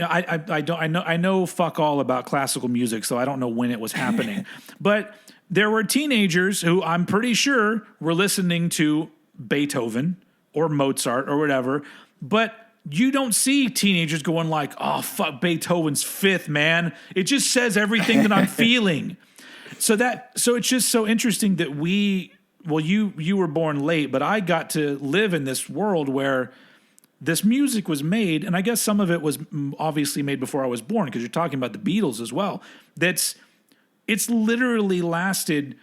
I know fuck all about classical music, so I don't know when it was happening. But there were teenagers who I'm pretty sure were listening to Beethoven or Mozart or whatever, but you don't see teenagers going like, oh, fuck Beethoven's Fifth, man. It just says everything that I'm feeling. So it's just so interesting that you were born late, but I got to live in this world where this music was made, and I guess some of it was obviously made before I was born, because you're talking about the Beatles as well. It's literally lasted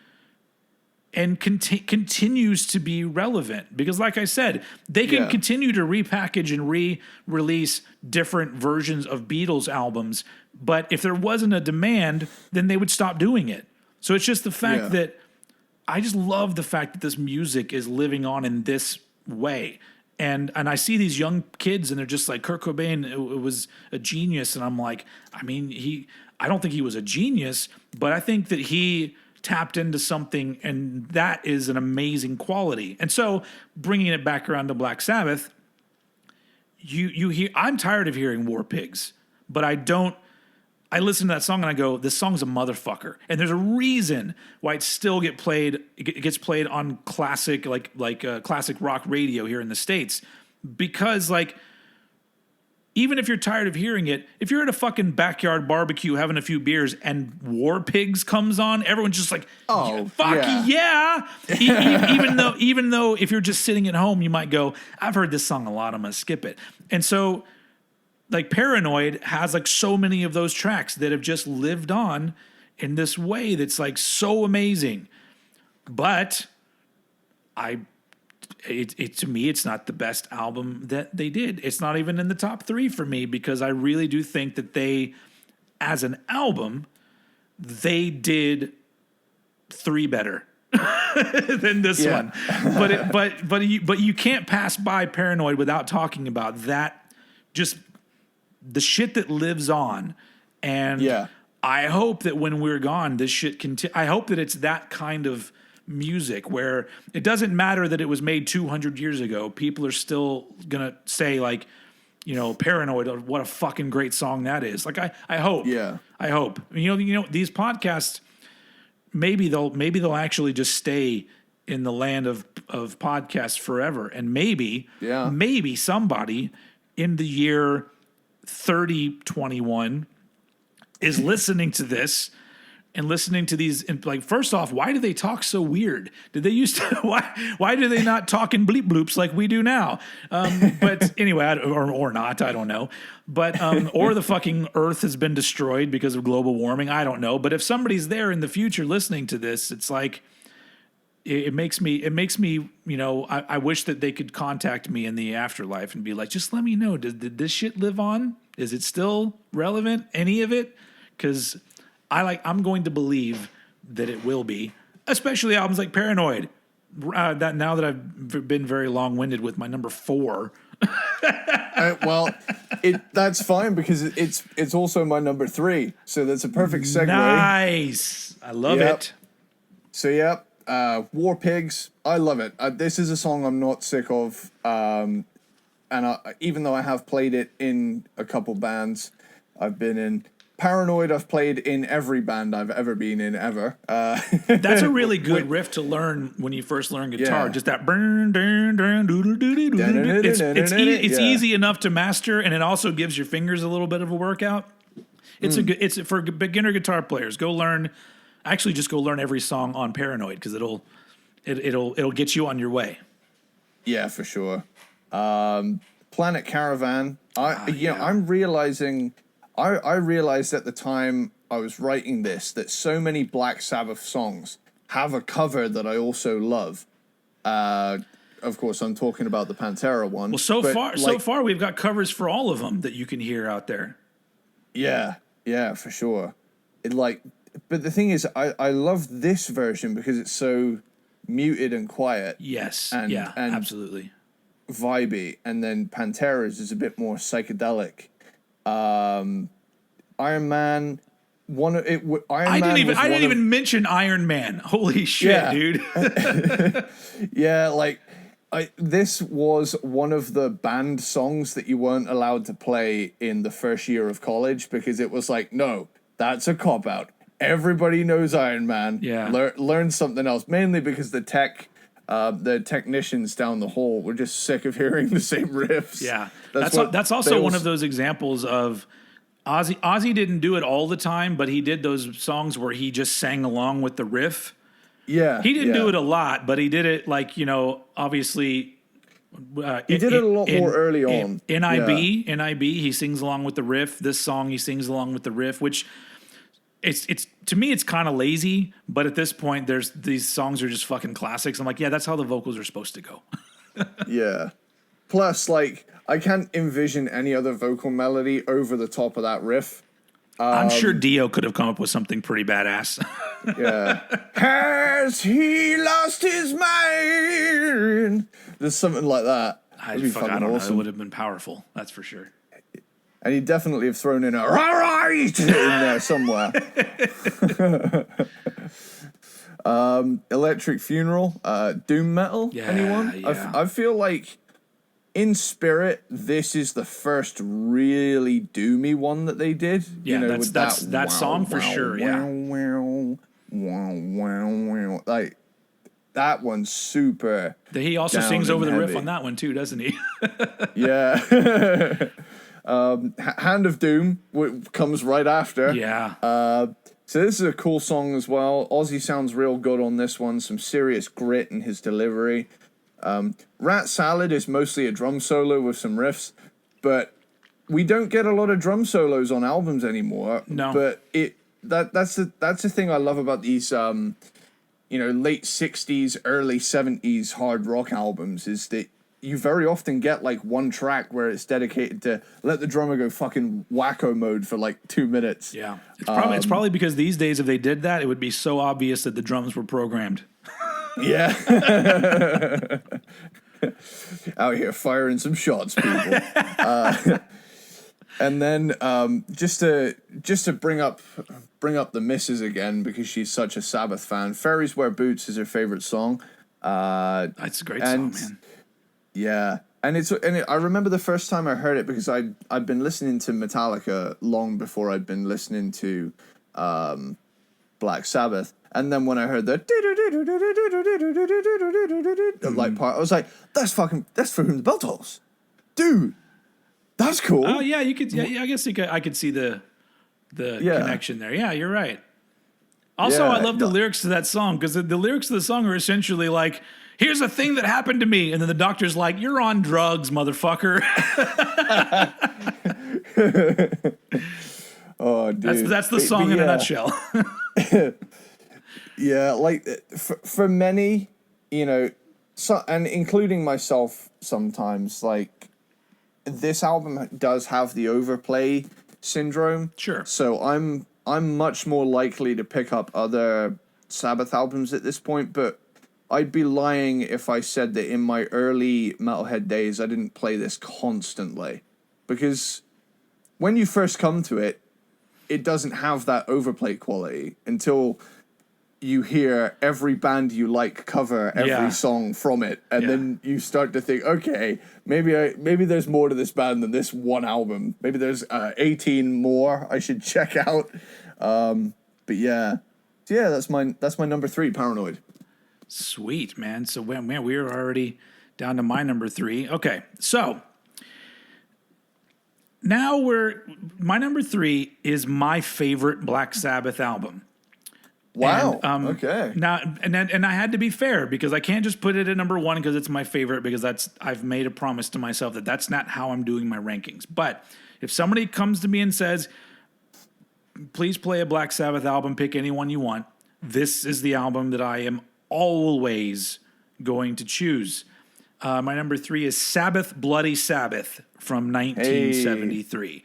and continues to be relevant, because, like I said, they can continue to repackage and re-release different versions of Beatles albums, but if there wasn't a demand, then they would stop doing it. So it's just the fact that I just love the fact that this music is living on in this way. And I see these young kids, and they're just like, Kurt Cobain, it was a genius. And I'm like, I mean, I don't think he was a genius, but I think that he tapped into something, and that is an amazing quality. And so, bringing it back around to Black Sabbath, you hear, I'm tired of hearing War Pigs, but I listen to that song and I go, this song's a motherfucker. And there's a reason why it still gets played on classic, like classic rock radio here in the States. Because, like, even if you're tired of hearing it, if you're at a fucking backyard barbecue having a few beers and War Pigs comes on, everyone's just like, oh, fuck yeah. even though if you're just sitting at home, you might go, I've heard this song a lot, I'm going to skip it. And so, like, Paranoid has like so many of those tracks that have just lived on in this way that's like so amazing. But to me, it's not the best album that they did. It's not even in the top 3 for me, because I really do think that they, as an album, they did 3 better than this one. But you can't pass by Paranoid without talking about that, just the shit that lives on. And I hope that when we're gone, this shit I hope that it's that kind of music where it doesn't matter that it was made 200 years ago. People are still going to say like, Paranoid, what a fucking great song that is. Like I hope. Yeah. I hope. These podcasts, maybe they'll actually just stay in the land of podcasts forever. And maybe somebody in the year 3021 is listening to this and listening to these, and like, first off, why do they talk so weird? Did they used to, why do they not talk in bleep bloops like we do now? But anyway, or not, I don't know. But, or the fucking earth has been destroyed because of global warming. I don't know. But if somebody's there in the future listening to this, it's like, it makes me, I wish that they could contact me in the afterlife and be like, just let me know, did this shit live on? Is it still relevant? Any of it? Because I'm going to believe that it will be, especially albums like Paranoid. That now that I've been very long-winded with my number 4. Well, that's fine because it's also my number 3, so that's a perfect segue. Nice, I love it. So War Pigs, I love it. This is a song I'm not sick of, and even though I have played it in a couple bands I've been in. Paranoid, I've played in every band I've ever been in, ever. That's a really good riff to learn when you first learn guitar. Yeah. Just that burn, dun, dun, doodle, doodle, doodle. It's easy enough to master, and it also gives your fingers a little bit of a workout. It's for beginner guitar players. Go learn. Actually, just go learn every song on Paranoid because it'll get you on your way. Yeah, for sure. Planet Caravan. I'm realizing. I realized at the time I was writing this that so many Black Sabbath songs have a cover that I also love. Of course, I'm talking about the Pantera one. Well, so far we've got covers for all of them that you can hear out there. Yeah, for sure. But the thing is, I love this version because it's so muted and quiet. Yes, and absolutely vibey. And then Pantera's is a bit more psychedelic. Iron Man. I didn't even mention Iron Man. Holy shit, dude! Yeah, this was one of the banned songs that you weren't allowed to play in the first year of college because it was like, no, that's a cop out. Everybody knows Iron Man. Yeah, learn something else. Mainly because the technicians down the hall were just sick of hearing the same riffs. Yeah, that's also one of those examples of Ozzy didn't do it all the time, but he did those songs where he just sang along with the riff. Yeah, he didn't do it a lot, but he did it obviously. He did it a lot more early on. NIB, he sings along with the riff. This song, he sings along with the riff, which. It's to me, it's kind of lazy, but at this point, these songs are just fucking classics. I'm like, yeah, that's how the vocals are supposed to go. Yeah. Plus, I can't envision any other vocal melody over the top of that riff. I'm sure Dio could have come up with something pretty badass. Yeah. Has he lost his mind? There's something like that. I don't know. It would have been powerful. That's for sure. And he'd definitely have thrown in a right in there somewhere. Electric Funeral, doom metal. Yeah, anyone? Yeah. I feel like in spirit, this is the first really doomy one that they did. Yeah, that song for sure. Yeah. Like that one's super. He also sings over the riff on that one too, doesn't he? Yeah. Hand of Doom comes right after. Yeah. So this is a cool song as well. Ozzy sounds real good on this one. Some serious grit in his delivery. Rat Salad is mostly a drum solo with some riffs, but we don't get a lot of drum solos on albums anymore. No. But that's the thing I love about these late 60s, early 70s hard rock albums is that you very often get one track where it's dedicated to let the drummer go fucking wacko mode for 2 minutes. Yeah. It's probably because these days if they did that, it would be so obvious that the drums were programmed. Yeah. Out here firing some shots, people. And then just to bring up the missus again because she's such a Sabbath fan. Fairies Wear Boots is her favorite song. That's a great song, man. Yeah, and I remember the first time I heard it because I'd been listening to Metallica long before I'd been listening to Black Sabbath, and then when I heard the like part, I was like, that's For Whom the Bell Tolls, dude. That's cool. Oh yeah, you could. Yeah, I guess I could see the connection there. Yeah, you're right. Also, I love the lyrics to that song because the lyrics to the song are essentially like, "Here's a thing that happened to me," and then the doctor's like, "You're on drugs, motherfucker." Oh, dude, that's the song in a nutshell. Yeah, like for many, and including myself, sometimes like this album does have the overplay syndrome. Sure. So I'm much more likely to pick up other Sabbath albums at this point, but I'd be lying if I said that in my early Metalhead days I didn't play this constantly. Because when you first come to it, it doesn't have that overplay quality until you hear every band you like cover every song from it, and then you start to think, okay, maybe there's more to this band than this one album. Maybe there's 18 more I should check out. But yeah, that's my number 3, Paranoid. Sweet, man. So man, we are already down to my number 3. Okay, so now my number 3 is my favorite Black Sabbath album. Wow. And, okay. Now, and I had to be fair because I can't just put it at number 1 because it's my favorite, because I've made a promise to myself that that's not how I'm doing my rankings. But if somebody comes to me and says, please play a Black Sabbath album, pick any one you want, this is the album that I am always going to choose. My number 3 is Sabbath, Bloody Sabbath from 1973.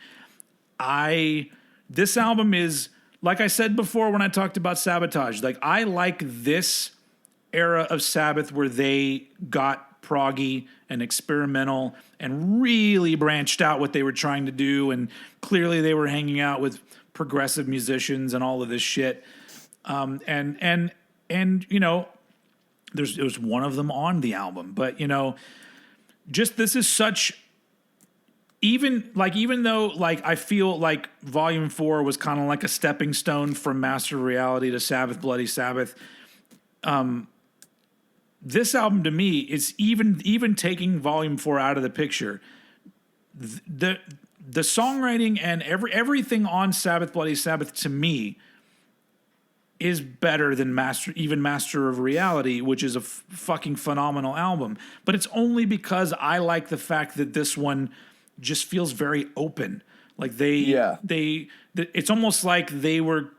This album is, like I said before when I talked about Sabotage, like I like this era of Sabbath where they got proggy and experimental and really branched out what they were trying to do, and clearly they were hanging out with progressive musicians and all of this shit. And there's one of them on the album, but just this is such. Even though like I feel like Volume 4 was kind of like a stepping stone from Master of Reality to Sabbath, Bloody Sabbath, this album to me is even taking Volume 4 out of the picture. The songwriting and everything on Sabbath, Bloody Sabbath to me is better than Master of Reality, which is a fucking phenomenal album. But it's only because I like the fact that this one just feels very open. Like it's almost like they were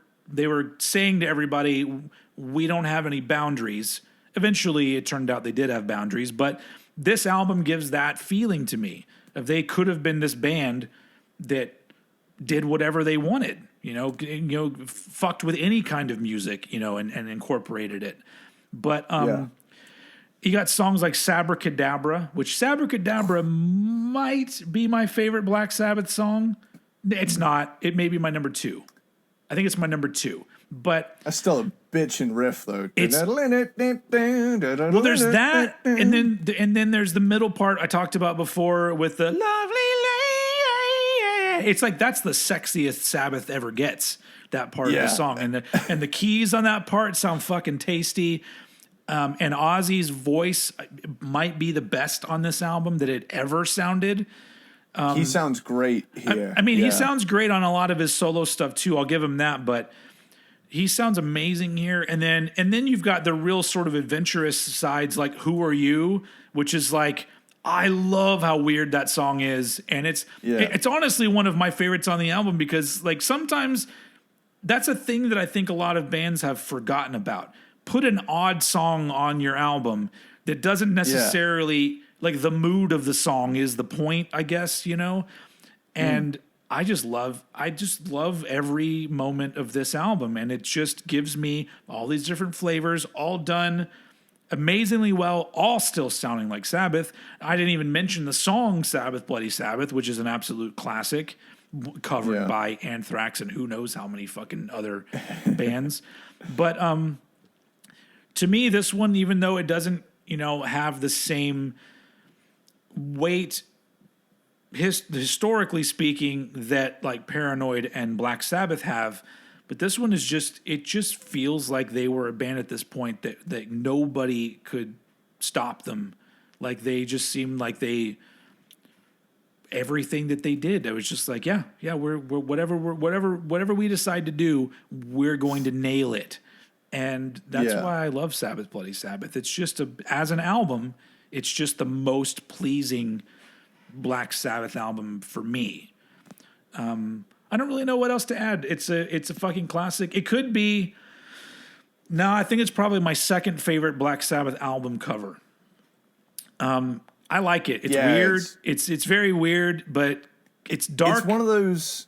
saying to everybody, we don't have any boundaries. Eventually it turned out they did have boundaries, but this album gives that feeling to me. If they could have been this band that did whatever they wanted, fucked with any kind of music, and incorporated it. But you got songs like Sabracadabra, which Sabracadabra might be my favorite Black Sabbath song. It's not. It may be my number 2. I think it's my number 2. But that's still a bitchin' riff, though. Well, there's that, and then there's the middle part I talked about before with the lovely lady. It's like that's the sexiest Sabbath ever gets. That part of the song, and the keys on that part sound fucking tasty. And Ozzy's voice might be the best on this album that it ever sounded. He sounds great here. He sounds great on a lot of his solo stuff too. I'll give him that, but he sounds amazing here. And then you've got the real sort of adventurous sides, like "Who Are You," which is like, I love how weird that song is, and it's honestly one of my favorites on the album because like sometimes that's a thing that I think a lot of bands have forgotten about. Put an odd song on your album that doesn't necessarily like the mood of the song is the point, I guess, and I just love every moment of this album, and it just gives me all these different flavors, all done amazingly well, all still sounding like Sabbath. I didn't even mention the song Sabbath, Bloody Sabbath, which is an absolute classic. covered by Anthrax and who knows how many fucking other bands. But to me, this one, even though it doesn't, have the same weight historically speaking that like Paranoid and Black Sabbath have, but this one is it just feels like they were a band at this point that nobody could stop them. Like they just seemed like everything that they did, it was just like, we're whatever we decide to do, we're going to nail it. And that's why I love Sabbath Bloody Sabbath. It's just as an album, it's just the most pleasing Black Sabbath album for me. I don't really know what else to add. It's a fucking classic. It could be. No, I think it's probably my second favorite Black Sabbath album cover. I like it. It's weird. It's very weird, but it's dark. It's one of those.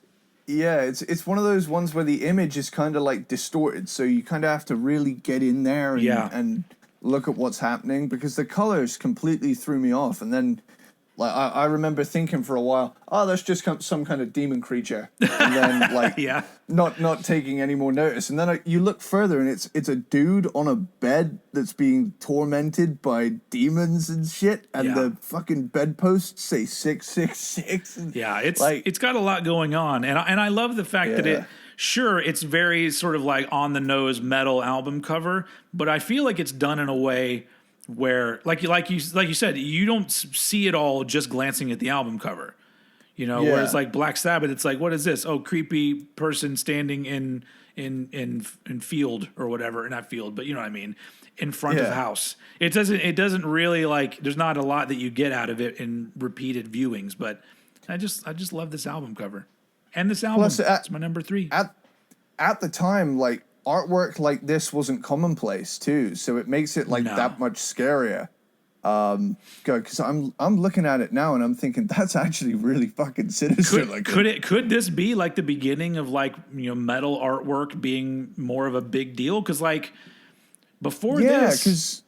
Yeah, it's one of those ones where the image is kind of like distorted, so you kind of have to really get in there and look at what's happening, because the colors completely threw me off. And then, like, I remember thinking for a while, oh, that's just some kind of demon creature, and then like not taking any more notice. And then you look further, and it's a dude on a bed that's being tormented by demons and shit, and the fucking bedposts say 666. It's got a lot going on, and I love the fact that it's very sort of like on the nose metal album cover, but I feel like it's done in a way where, like you said, you don't see it all just glancing at the album cover, Whereas like Black Sabbath, it's like, what is this? Oh, creepy person standing in field or whatever, not field, but you know what I mean, in front of house. It doesn't really, like, there's not a lot that you get out of it in repeated viewings, but I just love this album cover, and this album. Plus, it's my number 3. At the time, like, artwork like this wasn't commonplace too, so it makes it like that much scarier. Because I'm looking at it now and I'm thinking that's actually really fucking sinister. Could this be like the beginning of like metal artwork being more of a big deal? Because like before this, because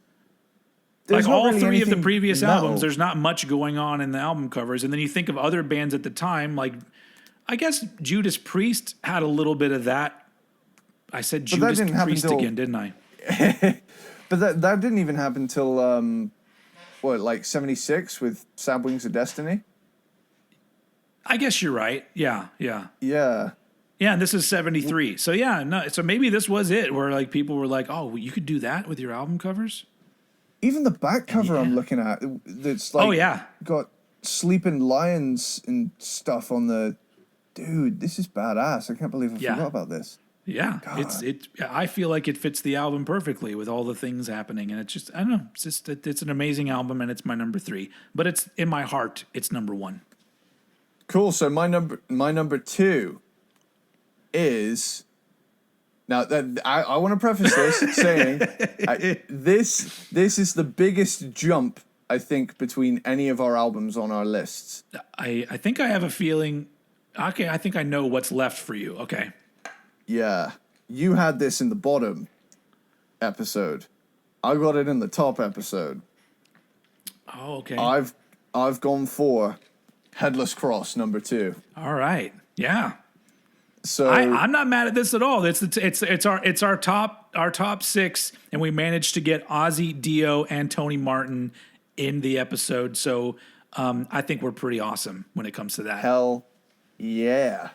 like all really 3 of the previous albums, there's not much going on in the album covers, and then you think of other bands at the time, like I guess Judas Priest had a little bit of that. I said Judas Priest again, didn't I? But that didn't even happen until like 76 with Sad Wings of Destiny? I guess you're right. Yeah. Yeah, and this is 73. So so maybe this was it, where like people were like, "Oh, well, you could do that with your album covers?" Even the back cover I'm looking at, that's like got sleeping lions and stuff on the. Dude, this is badass. I can't believe I forgot about this. Yeah, I feel like it fits the album perfectly with all the things happening, and it's just, I don't know, it's an amazing album, and it's my number 3. But it's in my heart, it's number 1. Cool. So my number 2 is, now that I want to preface this saying this is the biggest jump I think between any of our albums on our lists. I think I have a feeling. Okay, I think I know what's left for you. Okay. Yeah, you had this in the bottom episode. I got it in the top episode. Oh, okay. I've gone for Headless Cross, number 2. All right. Yeah. So I'm not mad at this at all. It's our top 6, and we managed to get Ozzy, Dio, and Tony Martin in the episode. So I think we're pretty awesome when it comes to that. Hell yeah.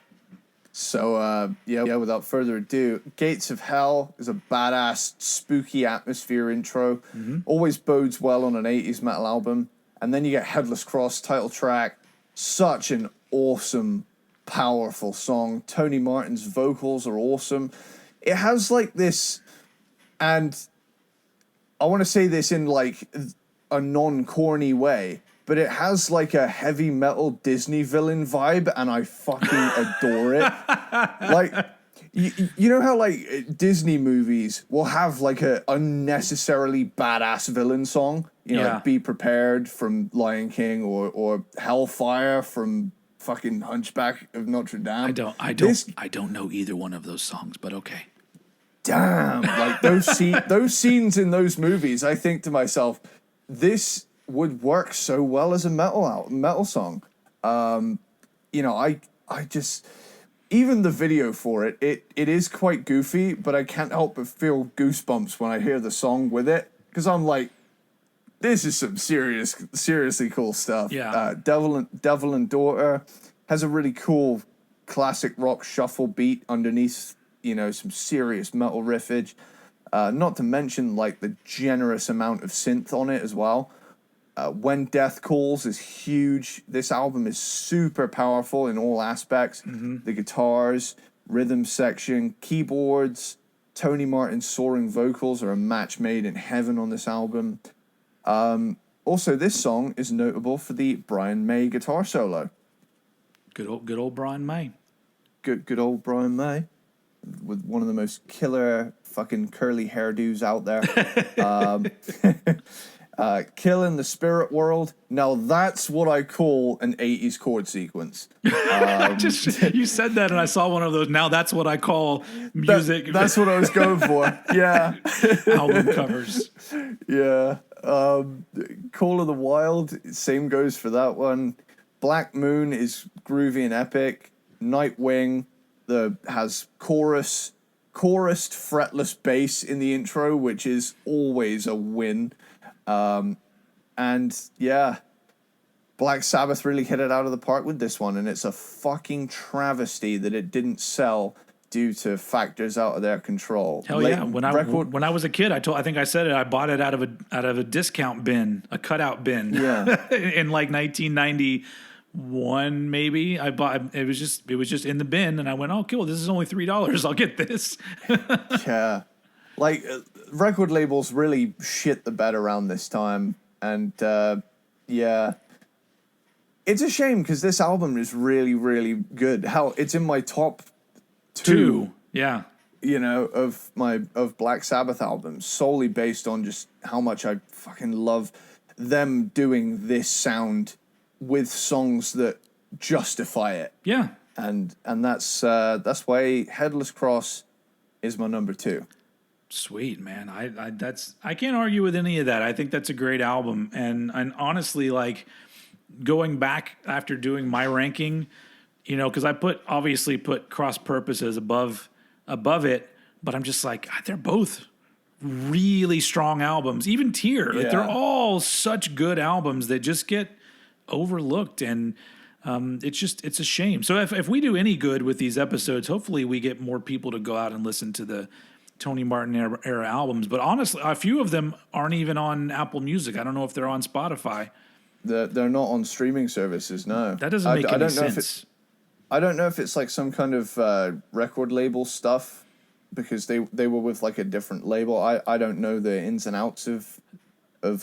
So, without further ado, Gates of Hell is a badass, spooky atmosphere intro. Mm-hmm. Always bodes well on an 80s metal album. And then you get Headless Cross, title track. Such an awesome, powerful song. Tony Martin's vocals are awesome. It has like this, and I want to say this in like a non-corny way, but it has like a heavy metal Disney villain vibe, and I fucking adore it. Like, you know how like Disney movies will have like a unnecessarily badass villain song, like Be Prepared from Lion King or Hellfire from fucking Hunchback of Notre Dame. I don't know either one of those songs, but okay. Damn, like those scenes in those movies, I think to myself, this would work so well as a metal song. I I just, even the video for it is quite goofy, but I can't help but feel goosebumps when I hear the song with it, because I'm like, this is some seriously cool stuff. Yeah. Devil and Daughter has a really cool classic rock shuffle beat underneath, some serious metal riffage. Not to mention like the generous amount of synth on it as well. When Death Calls is huge. This album is super powerful in all aspects. Mm-hmm. The guitars, rhythm section, keyboards, Tony Martin's soaring vocals are a match made in heaven on this album. Also, this song is notable for the Brian May guitar solo. Good old Brian May. Good old Brian May, with one of the most killer fucking curly hairdos out there. Killing the Spirit World. Now that's what I call an 80s chord sequence. You said that and I saw one of those. Now that's what I call music. That's what I was going for. Yeah. Album covers. Yeah. Call of the Wild, same goes for that one. Black Moon is groovy and epic. Nightwing has chorused fretless bass in the intro, which is always a win. And yeah, Black Sabbath really hit it out of the park with this one, and it's a fucking travesty that it didn't sell due to factors out of their control. Hell yeah! When I was a kid, I think I said it. I bought it out of a discount bin, a cutout bin. Yeah. In like 1991, maybe. I bought it was just in the bin, and I went, oh cool, this is only $3. I'll get this. Yeah. Like, record labels really shit the bed around this time. And, yeah. It's a shame because this album is really, really good. Hell, it's in my top two. Yeah. Of Black Sabbath albums, solely based on just how much I fucking love them doing this sound with songs that justify it. Yeah. And that's why Headless Cross is my number 2. Sweet, man. I can't argue with any of that. I think that's a great album. And honestly, like, going back after doing my ranking, because I obviously put Cross Purposes above it, but I'm just like, they're both really strong albums. Even Tear, like, they're all such good albums that just get overlooked, and it's a shame. So if we do any good with these episodes, hopefully we get more people to go out and listen to the Tony Martin era albums. But honestly, a few of them aren't even on Apple Music. I don't know if they're on Spotify. They're not on streaming services, no. That doesn't make any sense. I don't know if it's like some kind of record label stuff, because they were with like a different label. I don't know the ins and outs of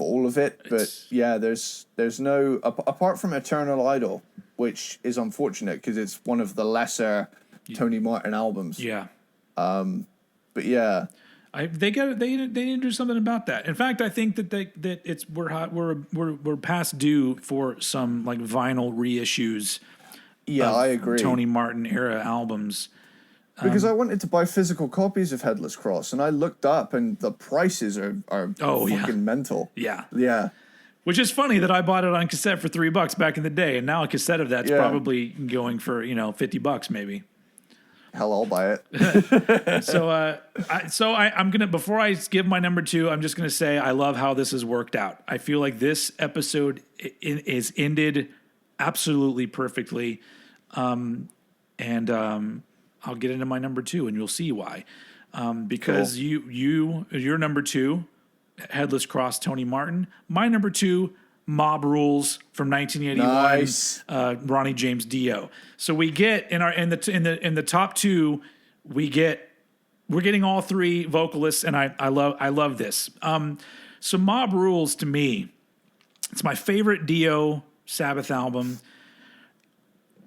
all of it, but yeah, there's no apart from Eternal Idol, which is unfortunate because it's one of the lesser Tony Martin albums. Yeah. But yeah, they need to do something about that. In fact, I think that we're past due for some like vinyl reissues. Yeah, I agree. Tony Martin era albums. Because I wanted to buy physical copies of Headless Cross, and I looked up, and the prices are fucking mental. Yeah. Yeah. Which is funny that I bought it on cassette for $3 back in the day, and now a cassette of that's probably going for $50 maybe. Hell, I'll buy it. I'm gonna, before I give my number 2, I'm just gonna say I love how this has worked out. I feel like this episode is ended absolutely perfectly, and I'll get into my number 2, and you'll see why. Because cool. Your number 2, Headless Cross, Tony Martin. My number 2, Mob Rules from 1981. Nice. Ronnie James Dio. So we get in the top 2, we're getting all 3 vocalists, and I love this. So Mob Rules, to me, it's my favorite Dio Sabbath album.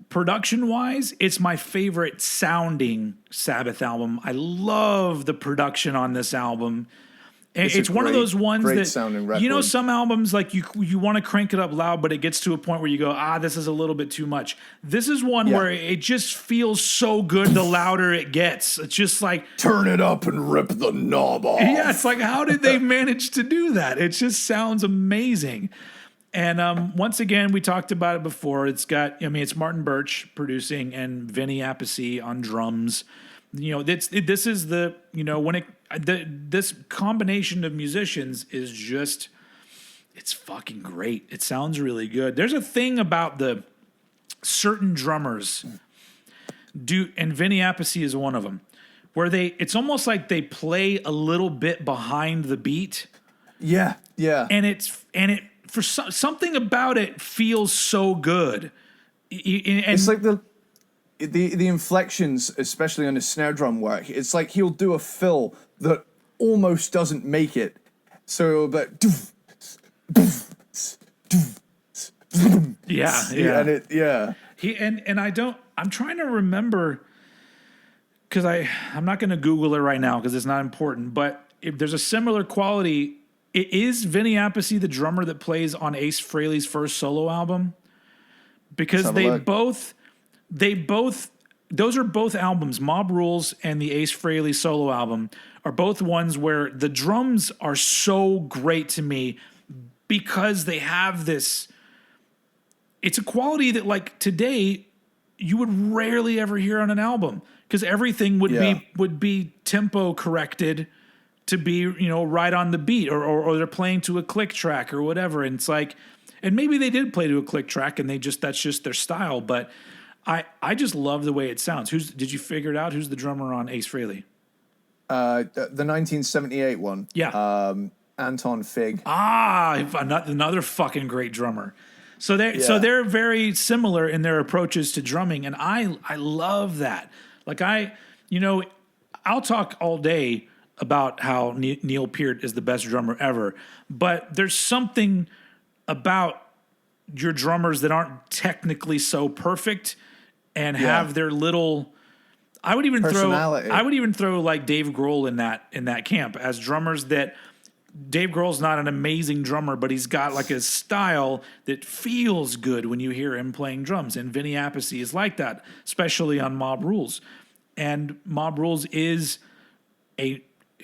Production-wise, it's my favorite sounding Sabbath album. I love the production on this album. It's one of those ones that, some albums, like you want to crank it up loud, but it gets to a point where you go, this is a little bit too much. This is one where it just feels so good the louder it gets. It's just like, turn it up and rip the knob off. Yeah, it's like, how did they manage to do that? It just sounds amazing. And once again, we talked about it before. It's Martin Birch producing and Vinny Appice on drums. This is this combination of musicians is just, it's fucking great. It sounds really good. There's a thing about the certain drummers and Vinny Appice is one of them, where it's almost like they play a little bit behind the beat. Yeah. And something about it feels so good. It's like the inflections, especially on his snare drum work. It's like he'll do a fill that almost doesn't make it. So that yeah. I'm trying to remember, because I'm not going to Google it right now because it's not important, but if there's a similar quality. It is Vinny Appice, the drummer that plays on Ace Frehley's first solo album, because those are both albums. Mob Rules and the Ace Frehley solo album are both ones where the drums are so great to me because they have this. It's a quality that, like, today you would rarely ever hear on an album, because everything would be tempo corrected to be, right on the beat, or they're playing to a click track or whatever. And it's like, and maybe they did play to a click track and that's just their style. But I just love the way it sounds. Did you figure it out? Who's the drummer on Ace Frehley? The 1978 one. Yeah. Anton Fig. Another fucking great drummer. So they're very similar in their approaches to drumming. And I love that. Like I'll talk all day about how Neil Peart is the best drummer ever, but there's something about your drummers that aren't technically so perfect and have their little. I would even throw like Dave Grohl in that camp as drummers. That Dave Grohl's not an amazing drummer, but he's got like a style that feels good when you hear him playing drums. And Vinny Appice is like that, especially on Mob Rules. And Mob Rules is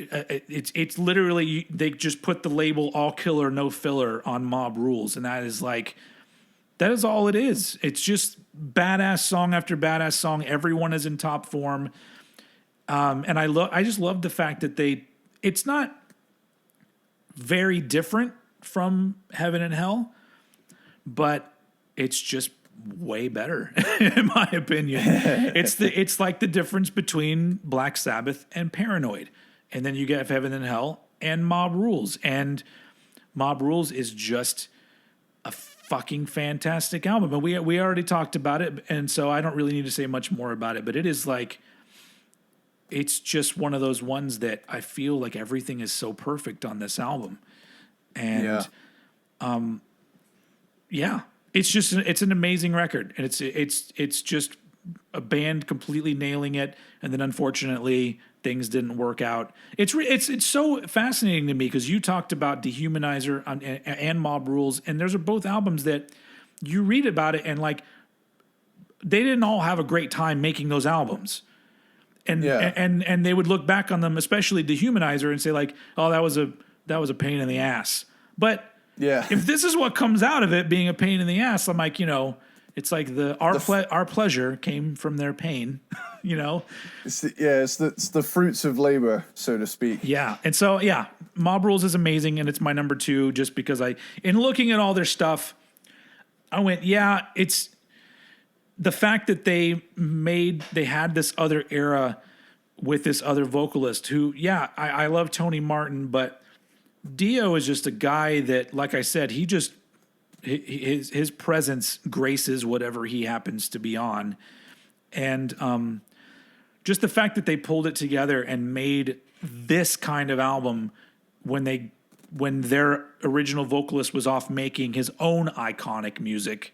it's literally, they just put the label all killer, no filler on Mob Rules. And that is all it is. It's just badass song after badass song. Everyone is in top form. And I just love the fact that it's not very different from Heaven and Hell, but it's just way better in my opinion. It's like the difference between Black Sabbath and Paranoid. And then you get Heaven and Hell and Mob Rules. And Mob Rules is just a fucking fantastic album. And we already talked about it, and so I don't really need to say much more about it. But it is like, it's just one of those ones that I feel like everything is so perfect on this album. And it's an amazing record. And it's just a band completely nailing it. And then unfortunately things didn't work out. It's so fascinating to me because you talked about Dehumanizer and Mob Rules, and those are both albums that you read about it and like they didn't all have a great time making those albums. And they would look back on them, especially Dehumanizer, and say like, "Oh, that was a pain in the ass." But if this is what comes out of it being a pain in the ass, I'm like, it's like our pleasure came from their pain, It's the fruits of labor, so to speak. Yeah, and so Mob Rules is amazing, and it's my number 2 just because in looking at all their stuff, I went, it's the fact that they had this other era with this other vocalist who, I love Tony Martin, but Dio is just a guy that, like I said, his presence graces whatever he happens to be on. And just the fact that they pulled it together and made this kind of album when their original vocalist was off making his own iconic music,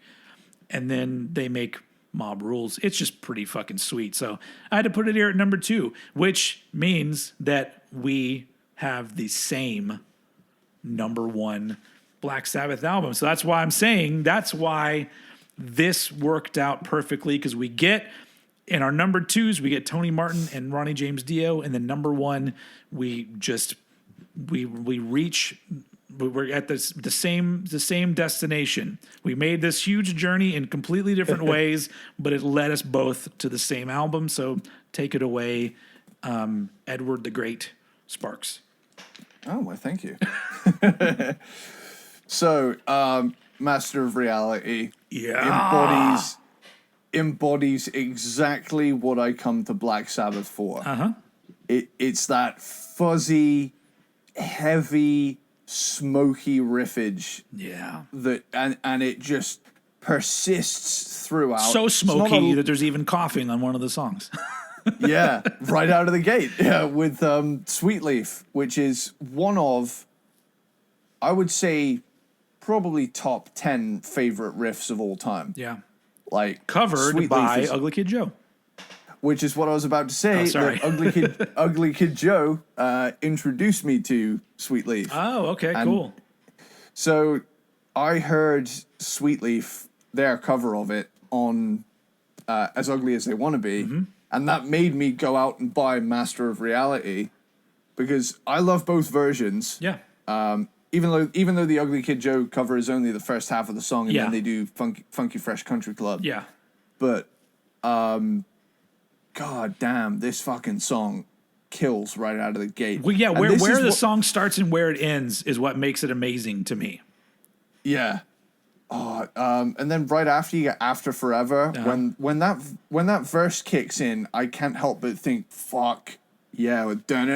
and then they make Mob Rules. It's just pretty fucking sweet. So I had to put it here at number 2, which means that we have the same number 1 Black Sabbath album. So that's why I'm saying this worked out perfectly, because we get in our number 2s, we get Tony Martin and Ronnie James Dio, and then number 1, we reach we're at the same destination. We made this huge journey in completely different ways, but it led us both to the same album. So take it away, Edward the Great, Sparxx. Oh, well, thank you. So, Master of Reality embodies exactly what I come to Black Sabbath for. It's that fuzzy, heavy, smoky riffage. Yeah. And it just persists throughout. So smoky that there's even coughing on one of the songs. Yeah, right out of the gate. Yeah, with Sweet Leaf, which is one of, I would say, probably top 10 favorite riffs of all time. Yeah. Like covered Sweet by Leaf is, Ugly Kid Joe. Which is what I was about to say. Oh, sorry. That Ugly Kid Joe introduced me to Sweet Leaf. Oh, okay, cool. So I heard Sweet Leaf, their cover of it, on As Ugly as They Want to Be, and that made me go out and buy Master of Reality because I love both versions. Yeah. Even though the Ugly Kid Joe cover is only the first half of the song, and then they do Funky Fresh Country Club. Yeah. But God damn, this fucking song kills right out of the gate. Well, yeah, where the song starts and where it ends is what makes it amazing to me. Yeah. Oh, and then right after you get After Forever, when that verse kicks in, I can't help but think, fuck. Yeah, with Yeah.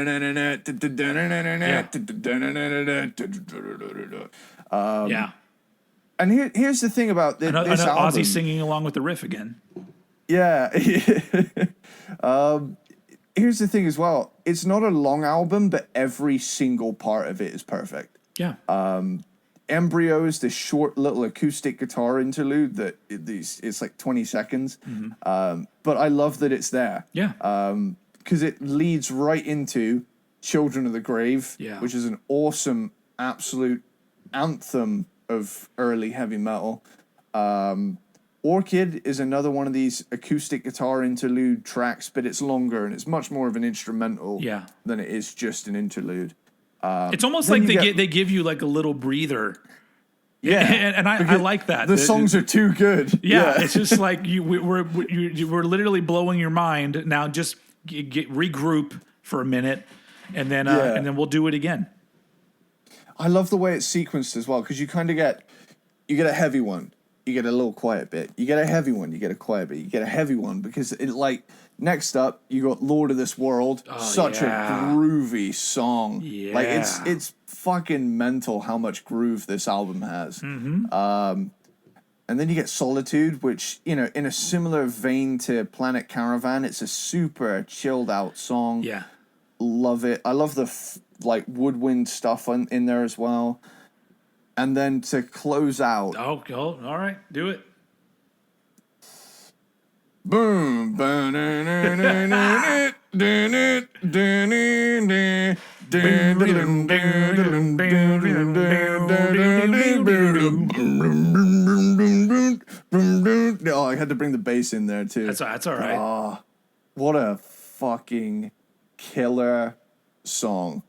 And here's the thing about this album. Ozzy singing along with the riff again. Yeah. Here's the thing as well. It's not a long album, but every single part of it is perfect. Yeah. Embryos, this short little acoustic guitar interlude that it's like 20 seconds. But I love that it's there. Yeah. Because it leads right into Children of the Grave, which is an awesome, absolute anthem of early heavy metal. Orchid is another one of these acoustic guitar interlude tracks, but it's longer and it's much more of an instrumental than it is just an interlude. It's almost like they give you like a little breather. Yeah, and I like that. The songs are too good. Yeah, it's just like we're literally blowing your mind. Now just regroup for a minute, and then we'll do it again. I love the way it's sequenced as well, because you kind of get a heavy one, you get a little quiet bit, you get a heavy one, you get a quiet bit, you get a heavy one, because it like next up you got Lord of This World, such a groovy song. Yeah. Like it's fucking mental how much groove this album has. And then you get Solitude, which, you know, in a similar vein to Planet Caravan, it's a super chilled out song. Yeah. Love it. I love the like woodwind stuff in there as well. And then to close out. Oh, all right. Do it. Boom. Oh, I had to bring the bass in there too. That's all right. Oh, what a fucking killer song.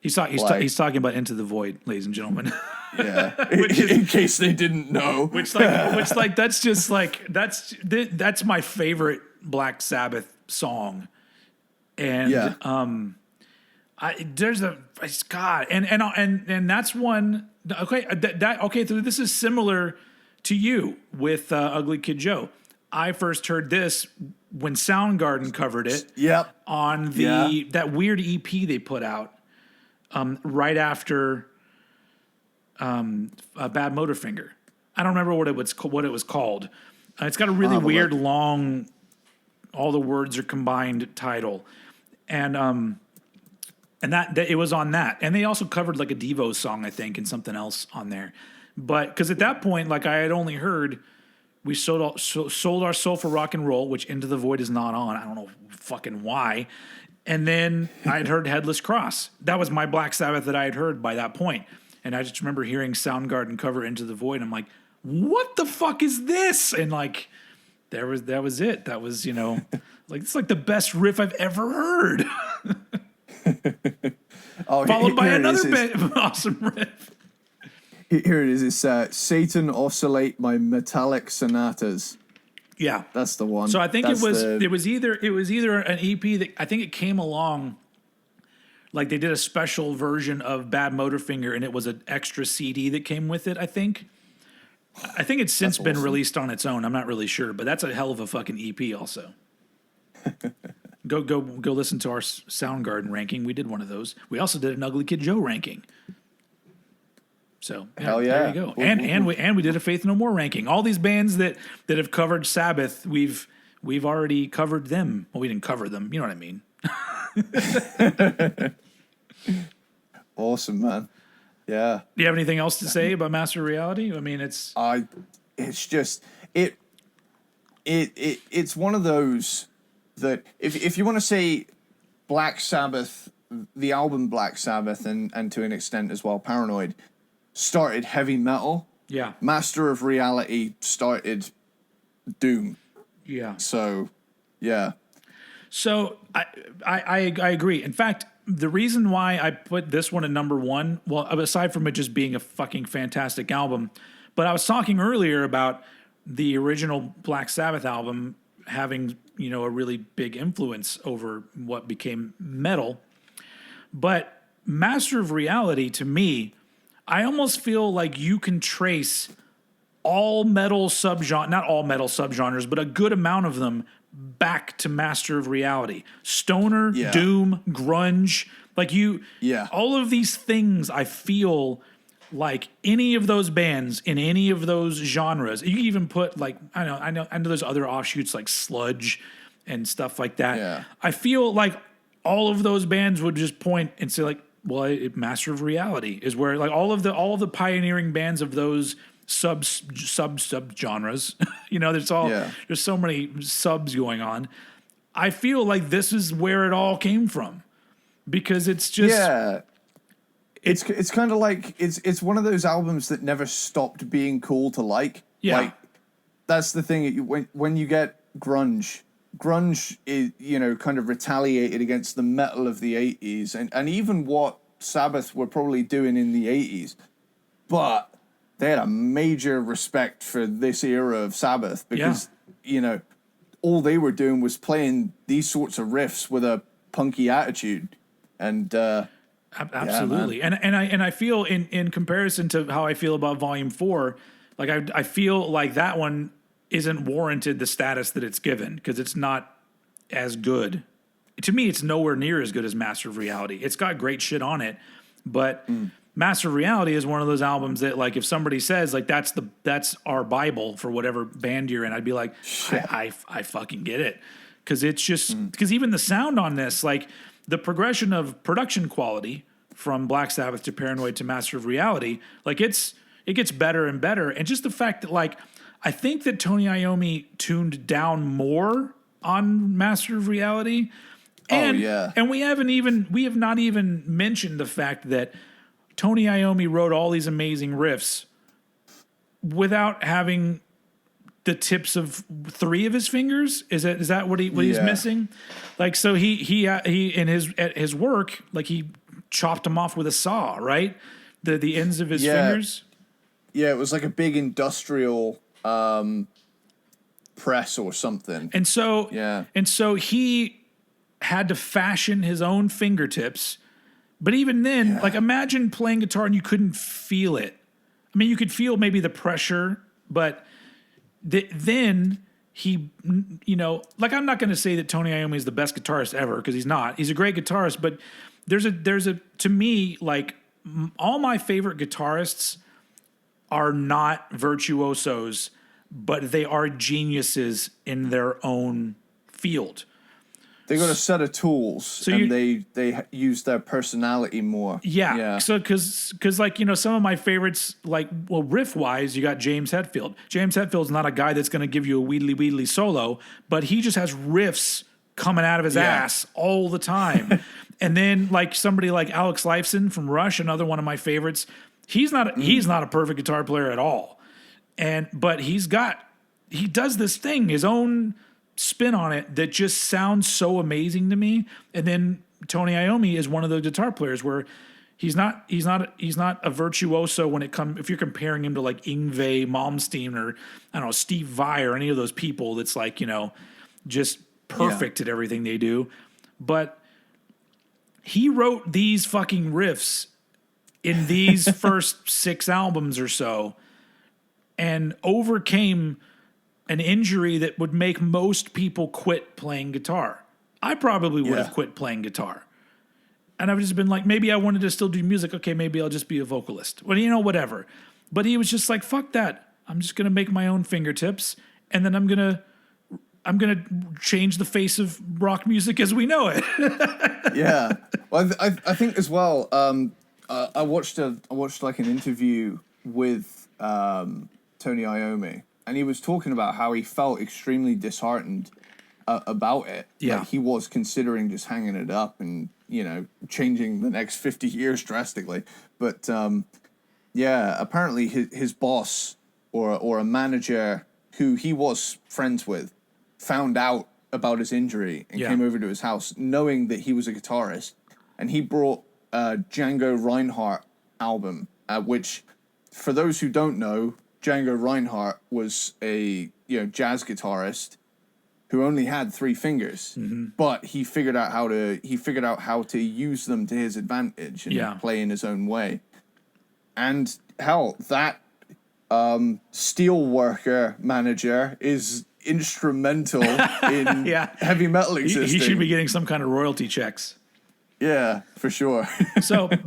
He's talking about Into the Void, ladies and gentlemen. Yeah, in case they didn't know. That's my favorite Black Sabbath song, and that's one. Okay. So this is similar to you with Ugly Kid Joe. I first heard this when Soundgarden covered it. Yep. On that weird EP they put out right after Bad Motorfinger. I don't remember what it was called. It's got a really weird long, all the words are combined title, and that it was on that, and they also covered like a Devo song, I think, and something else on there. But because at that point, like I had only heard we sold our soul for rock and roll, which Into the Void is not on. I don't know fucking why. And then I had heard Headless Cross. That was my Black Sabbath that I had heard by that point. And I just remember hearing Soundgarden cover Into the Void. I'm like, what the fuck is this? And like, that was it. That was, like, it's like the best riff I've ever heard. Oh, followed by here it another is. awesome riff. Here it is. It's Satan Oscillate My Metallic Sonatas. Yeah, That's the one. so I think That's it was either an EP that I think it came along, like they did a special version of Bad Motorfinger, and it was an extra CD that came with it. I think it's since been awesome. released on its own. I'm not really sure, but that's a hell of a fucking EP. Also, go listen to our Soundgarden ranking. We did one of those. We also did an Ugly Kid Joe ranking. So Hell yeah. there you go. And we did a Faith No More ranking. All these bands that have covered Sabbath, we've already covered them. Well, we didn't cover them. You know what I mean? Awesome, man. Yeah. Do you have anything else to say about Master of Reality? I mean, it's just it's one of those that if you want to say Black Sabbath, the album Black Sabbath, and to an extent as well Paranoid, started heavy metal. Yeah. Master of Reality started doom. Yeah. So, yeah. So I agree. In fact, the reason why I put this one at number one, well, aside from it just being a fucking fantastic album, but I was talking earlier about the original Black Sabbath album having, a really big influence over what became metal. But Master of Reality, to me, I almost feel like you can trace all metal subgenres, not all metal subgenres, but a good amount of them back to Master of Reality. Stoner, doom, grunge, all of these things I feel like any of those bands in any of those genres. You even put I know there's other offshoots like sludge and stuff like that. Yeah. I feel like all of those bands would just point and say like, well, Master of Reality is where like all of the pioneering bands of those sub genres, there's so many subs going on. I feel like this is where it all came from because it's just it's kind of like it's one of those albums that never stopped being cool to like. Yeah. Like that's the thing when you get grunge is, kind of retaliated against the metal of the 80s and even what Sabbath were probably doing in the 80s. But they had a major respect for this era of Sabbath because, all they were doing was playing these sorts of riffs with a punky attitude. And absolutely. And I feel in comparison to how I feel about Volume 4, like I feel like that one isn't warranted the status that it's given because it's not as good. To me, it's nowhere near as good as Master of Reality. It's got great shit on it, but Master of Reality is one of those albums that, like, if somebody says like that's our Bible for whatever band you're in, I'd be like, I fucking get it, because it's just because even the sound on this, like the progression of production quality from Black Sabbath to Paranoid to Master of Reality, like it gets better and better, and just the fact that like I think that Tony Iommi tuned down more on Master of Reality. And, and we have not even mentioned the fact that Tony Iommi wrote all these amazing riffs without having the tips of 3 of his fingers. Is that what he's missing? Like, so he in his work, like he chopped them off with a saw, right? The ends of his fingers. Yeah, it was like a big industrial press or something. And so he had to fashion his own fingertips. But even then, like imagine playing guitar and you couldn't feel it. I mean, you could feel maybe the pressure, but then he, like I'm not going to say that Tony Iommi is the best guitarist ever because he's not. He's a great guitarist, but there's a to me, like all my favorite guitarists are not virtuosos, but they are geniuses in their own field. They got a set of tools, and they use their personality more. Yeah. So because like some of my favorites, like riff wise, you got James Hetfield. James Hetfield's not a guy that's going to give you a wheedly solo, but he just has riffs coming out of his ass all the time. And then like somebody like Alex Lifeson from Rush, another one of my favorites. He's not a perfect guitar player at all, but he does this thing, his own spin on it that just sounds so amazing to me. And then Tony Iommi is one of the guitar players where he's not a virtuoso when it comes, if you're comparing him to like Yngwie Malmsteen or I don't know, Steve Vai or any of those people that's like, just perfect at everything they do. But he wrote these fucking riffs in these first 6 albums or so and overcame an injury that would make most people quit playing guitar. I probably would have quit playing guitar. And I've just been like, maybe I wanted to still do music. Okay, maybe I'll just be a vocalist. Well, whatever. But he was just like, fuck that. I'm just going to make my own fingertips. And then I'm going to change the face of rock music as we know it. Yeah. Well, I think as well, I watched like an interview with Tony Iommi, and he was talking about how he felt extremely disheartened about it. Yeah. Like he was considering just hanging it up and, changing the next 50 years drastically. But apparently his boss or a manager who he was friends with found out about his injury and came over to his house knowing that he was a guitarist, and he brought a Django Reinhardt album, which, for those who don't know, Django Reinhardt was a jazz guitarist who only had 3 fingers, but he figured out how to use them to his advantage and play in his own way. And hell, that steel worker manager is instrumental in heavy metal existing. He should be getting some kind of royalty checks. Yeah, for sure. So it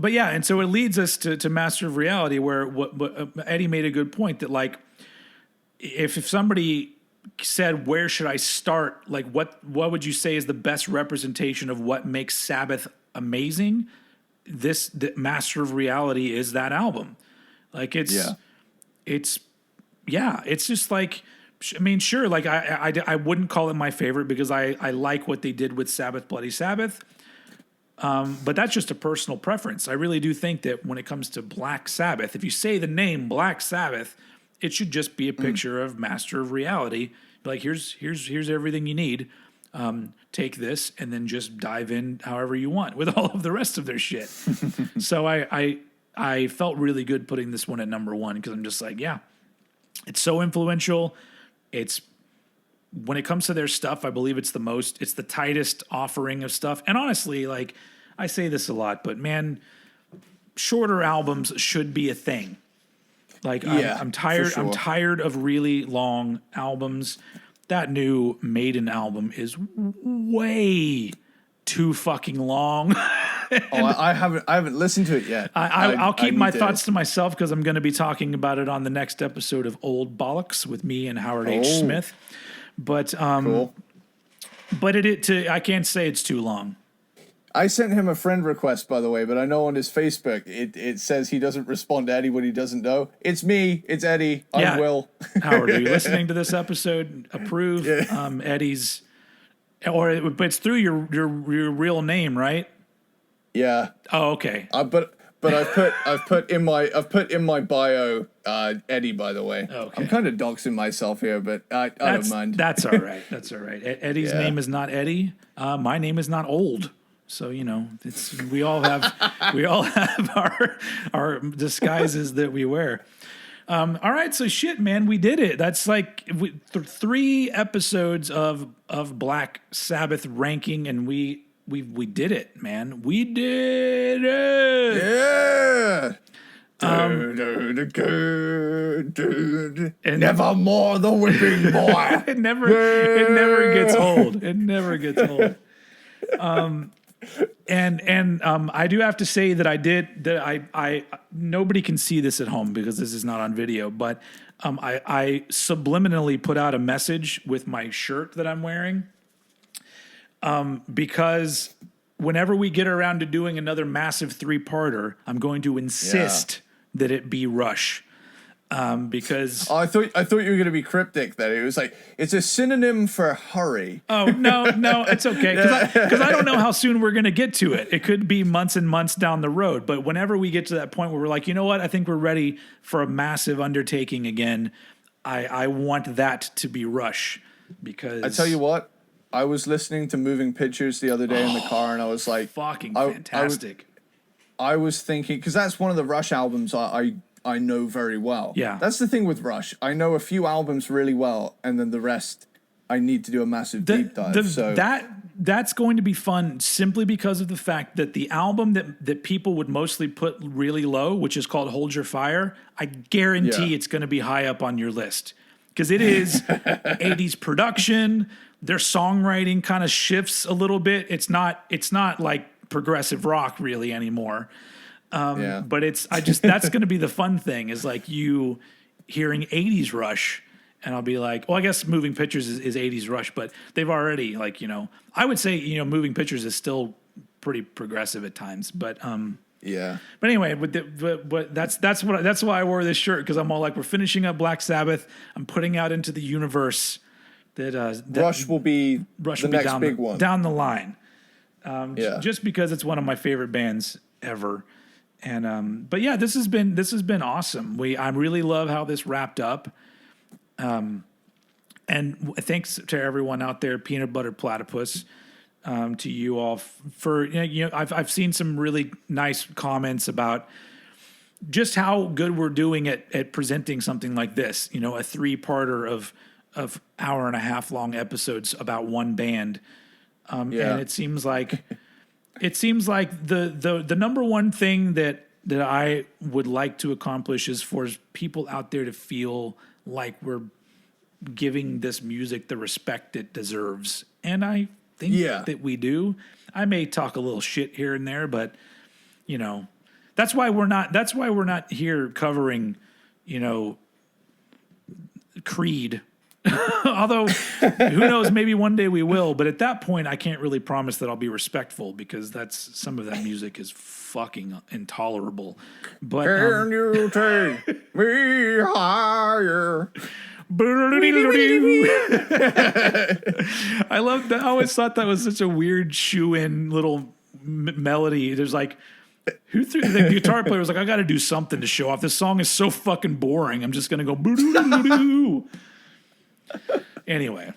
leads us to Master of Reality, where what Eddie made a good point that like if somebody said, where should I start? Like what would you say is the best representation of what makes Sabbath amazing? The Master of Reality is that album. Like it's just like, I mean, sure. Like I wouldn't call it my favorite because I like what they did with Sabbath Bloody Sabbath. But that's just a personal preference. I really do think that when it comes to Black Sabbath, if you say the name Black Sabbath, it should just be a picture of Master of Reality. Like here's everything you need. Take this and then just dive in however you want with all of the rest of their shit. So I felt really good putting this one at number 1 because I'm just like, it's so influential. It's when it comes to their stuff, I believe it's the tightest offering of stuff. And honestly, like I say this a lot, but man, shorter albums should be a thing. Like I'm tired. Sure. I'm tired of really long albums. That new Maiden album is way too fucking long. I haven't listened to it yet. I'll keep my thoughts to myself because I'm going to be talking about it on the next episode of Old Bollocks with me and Howard H. Smith. But cool. But I can't say it's too long. I sent him a friend request, by the way, but I know on his Facebook it says he doesn't respond to anyone he doesn't know. It's me. It's Eddie. I'm Will. Howard, are you listening to this episode? Approve Eddie's, but it's through your real name, right? Yeah. Oh, okay. But I've put in my bio Eddie, by the way. Okay. I'm kind of doxing myself here, but I don't mind. That's all right. That's all right. Eddie's name is not Eddie. My name is not Old. So we all have our disguises that we wear. All right, so shit, man, we did it. That's like 3 episodes of Black Sabbath ranking, and we did it, man. We did it. Yeah. And nevermore the whipping boy. It never gets old. It never gets old. And I do have to say that I nobody can see this at home because this is not on video, but I subliminally put out a message with my shirt that I'm wearing. Because whenever we get around to doing another massive 3-parter, I'm going to insist that it be Rush. Because I thought you were going to be cryptic. That it was like it's a synonym for hurry. Oh no, it's okay because I don't know how soon we're going to get to it. It could be months and months down the road. But whenever we get to that point where we're like, you know what, I think we're ready for a massive undertaking again. I want that to be Rush because I tell you what, I was listening to Moving Pictures the other day in the car, and I was like, fucking fantastic. I was thinking, because that's one of the Rush albums I know very well. Yeah. That's the thing with Rush. I know a few albums really well, and then the rest I need to do a massive deep dive. That's going to be fun simply because of the fact that the album that people would mostly put really low, which is called Hold Your Fire, I guarantee it's going to be high up on your list. Because it is 80s production. Their songwriting kind of shifts a little bit. It's not like progressive rock really anymore. But that's going to be the fun thing is like you hearing 80s Rush. And I'll be like, well, I guess Moving Pictures is 80s Rush, but they've already I would say, Moving Pictures is still pretty progressive at times, but yeah. But anyway, but that's why I wore this shirt, because I'm all like, we're finishing up Black Sabbath. I'm putting out into the universe that Rush will be the next big one down the line. Just because it's one of my favorite bands ever. And but yeah, this has been awesome. I really love how this wrapped up. And thanks to everyone out there, Peanut Butter Platypus, to you all for, I've seen some really nice comments about just how good we're doing at presenting something like this, a 3-parter of hour and a half long episodes about one band. And it seems like the number one thing that I would like to accomplish is for people out there to feel like we're giving this music the respect it deserves. And I think that we do. I may talk a little shit here and there, but that's why we're not here covering, Creed. Although who knows, maybe one day we will, but at that point I can't really promise that I'll be respectful, because some of that music is fucking intolerable. But can you take me higher? I love that. I always thought that was such a weird shoe-in little melody. There's like, the guitar player was like, I got to do something to show off. This song is so fucking boring. I'm just gonna go boo-doo-doo-doo-doo. Anyway,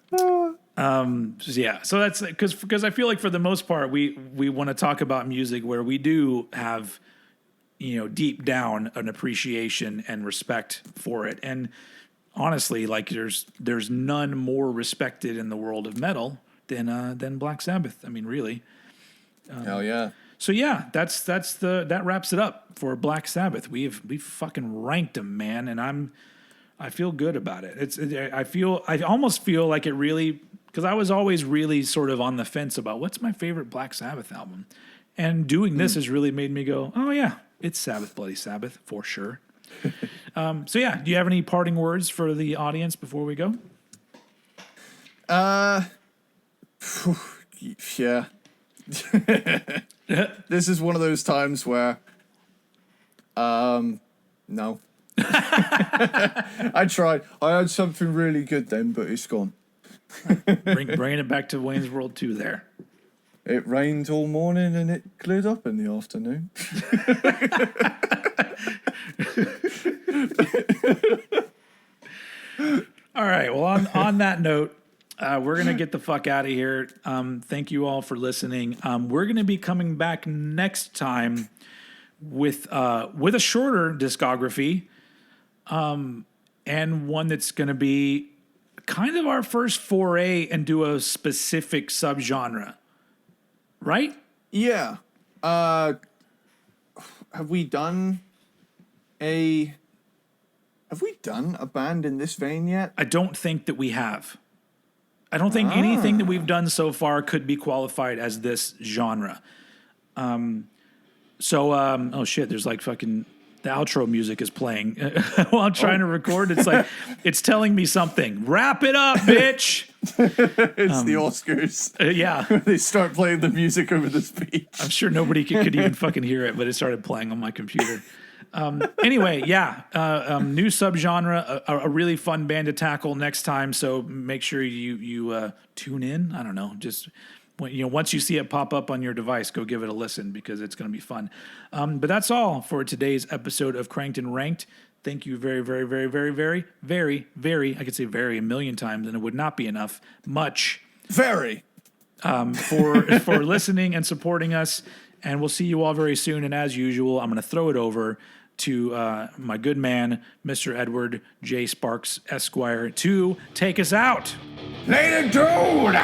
so that's because I feel like for the most part we want to talk about music where we do have deep down an appreciation and respect for it. And honestly, like there's none more respected in the world of metal than Black Sabbath. I mean, really. Hell yeah. So yeah, that wraps it up for Black Sabbath. We've fucking ranked them, man, and I feel good about it. I almost feel like it really, because I was always really sort of on the fence about what's my favorite Black Sabbath album, and doing this has really made me go, oh yeah, it's Sabbath, Bloody Sabbath for sure. So yeah, do you have any parting words for the audience before we go? Yeah. This is one of those times where, no. I tried. I had something really good then, but it's gone. Bringing it back to Wayne's World 2 there. It rained all morning and it cleared up in the afternoon. All right. Well, on that note, we're going to get the fuck out of here. Thank you all for listening. We're going to be coming back next time with a shorter discography, and one that's going to be kind of our first foray into a specific subgenre. Right? Yeah. Have we done a band in this vein yet? I don't think that we have. I don't think anything that we've done so far could be qualified as this genre. Oh shit, there's like fucking, the outro music is playing while I'm trying to record. It's like, it's telling me something. Wrap it up, bitch. It's the Oscars. Yeah. They start playing the music over the speech. I'm sure nobody could even fucking hear it, but it started playing on my computer. Anyway, yeah, new subgenre, a really fun band to tackle next time. So make sure you tune in. I don't know, just once you see it pop up on your device, go give it a listen because it's going to be fun. But that's all for today's episode of Cranked and Ranked. Thank you very, very, very, very, very, very, very, I could say very a million times and it would not be enough, much Very. For listening and supporting us. And we'll see you all very soon. And as usual, I'm going to throw it over to my good man, Mr. Edward J. Sparxx, Esquire, to take us out. Later, dude.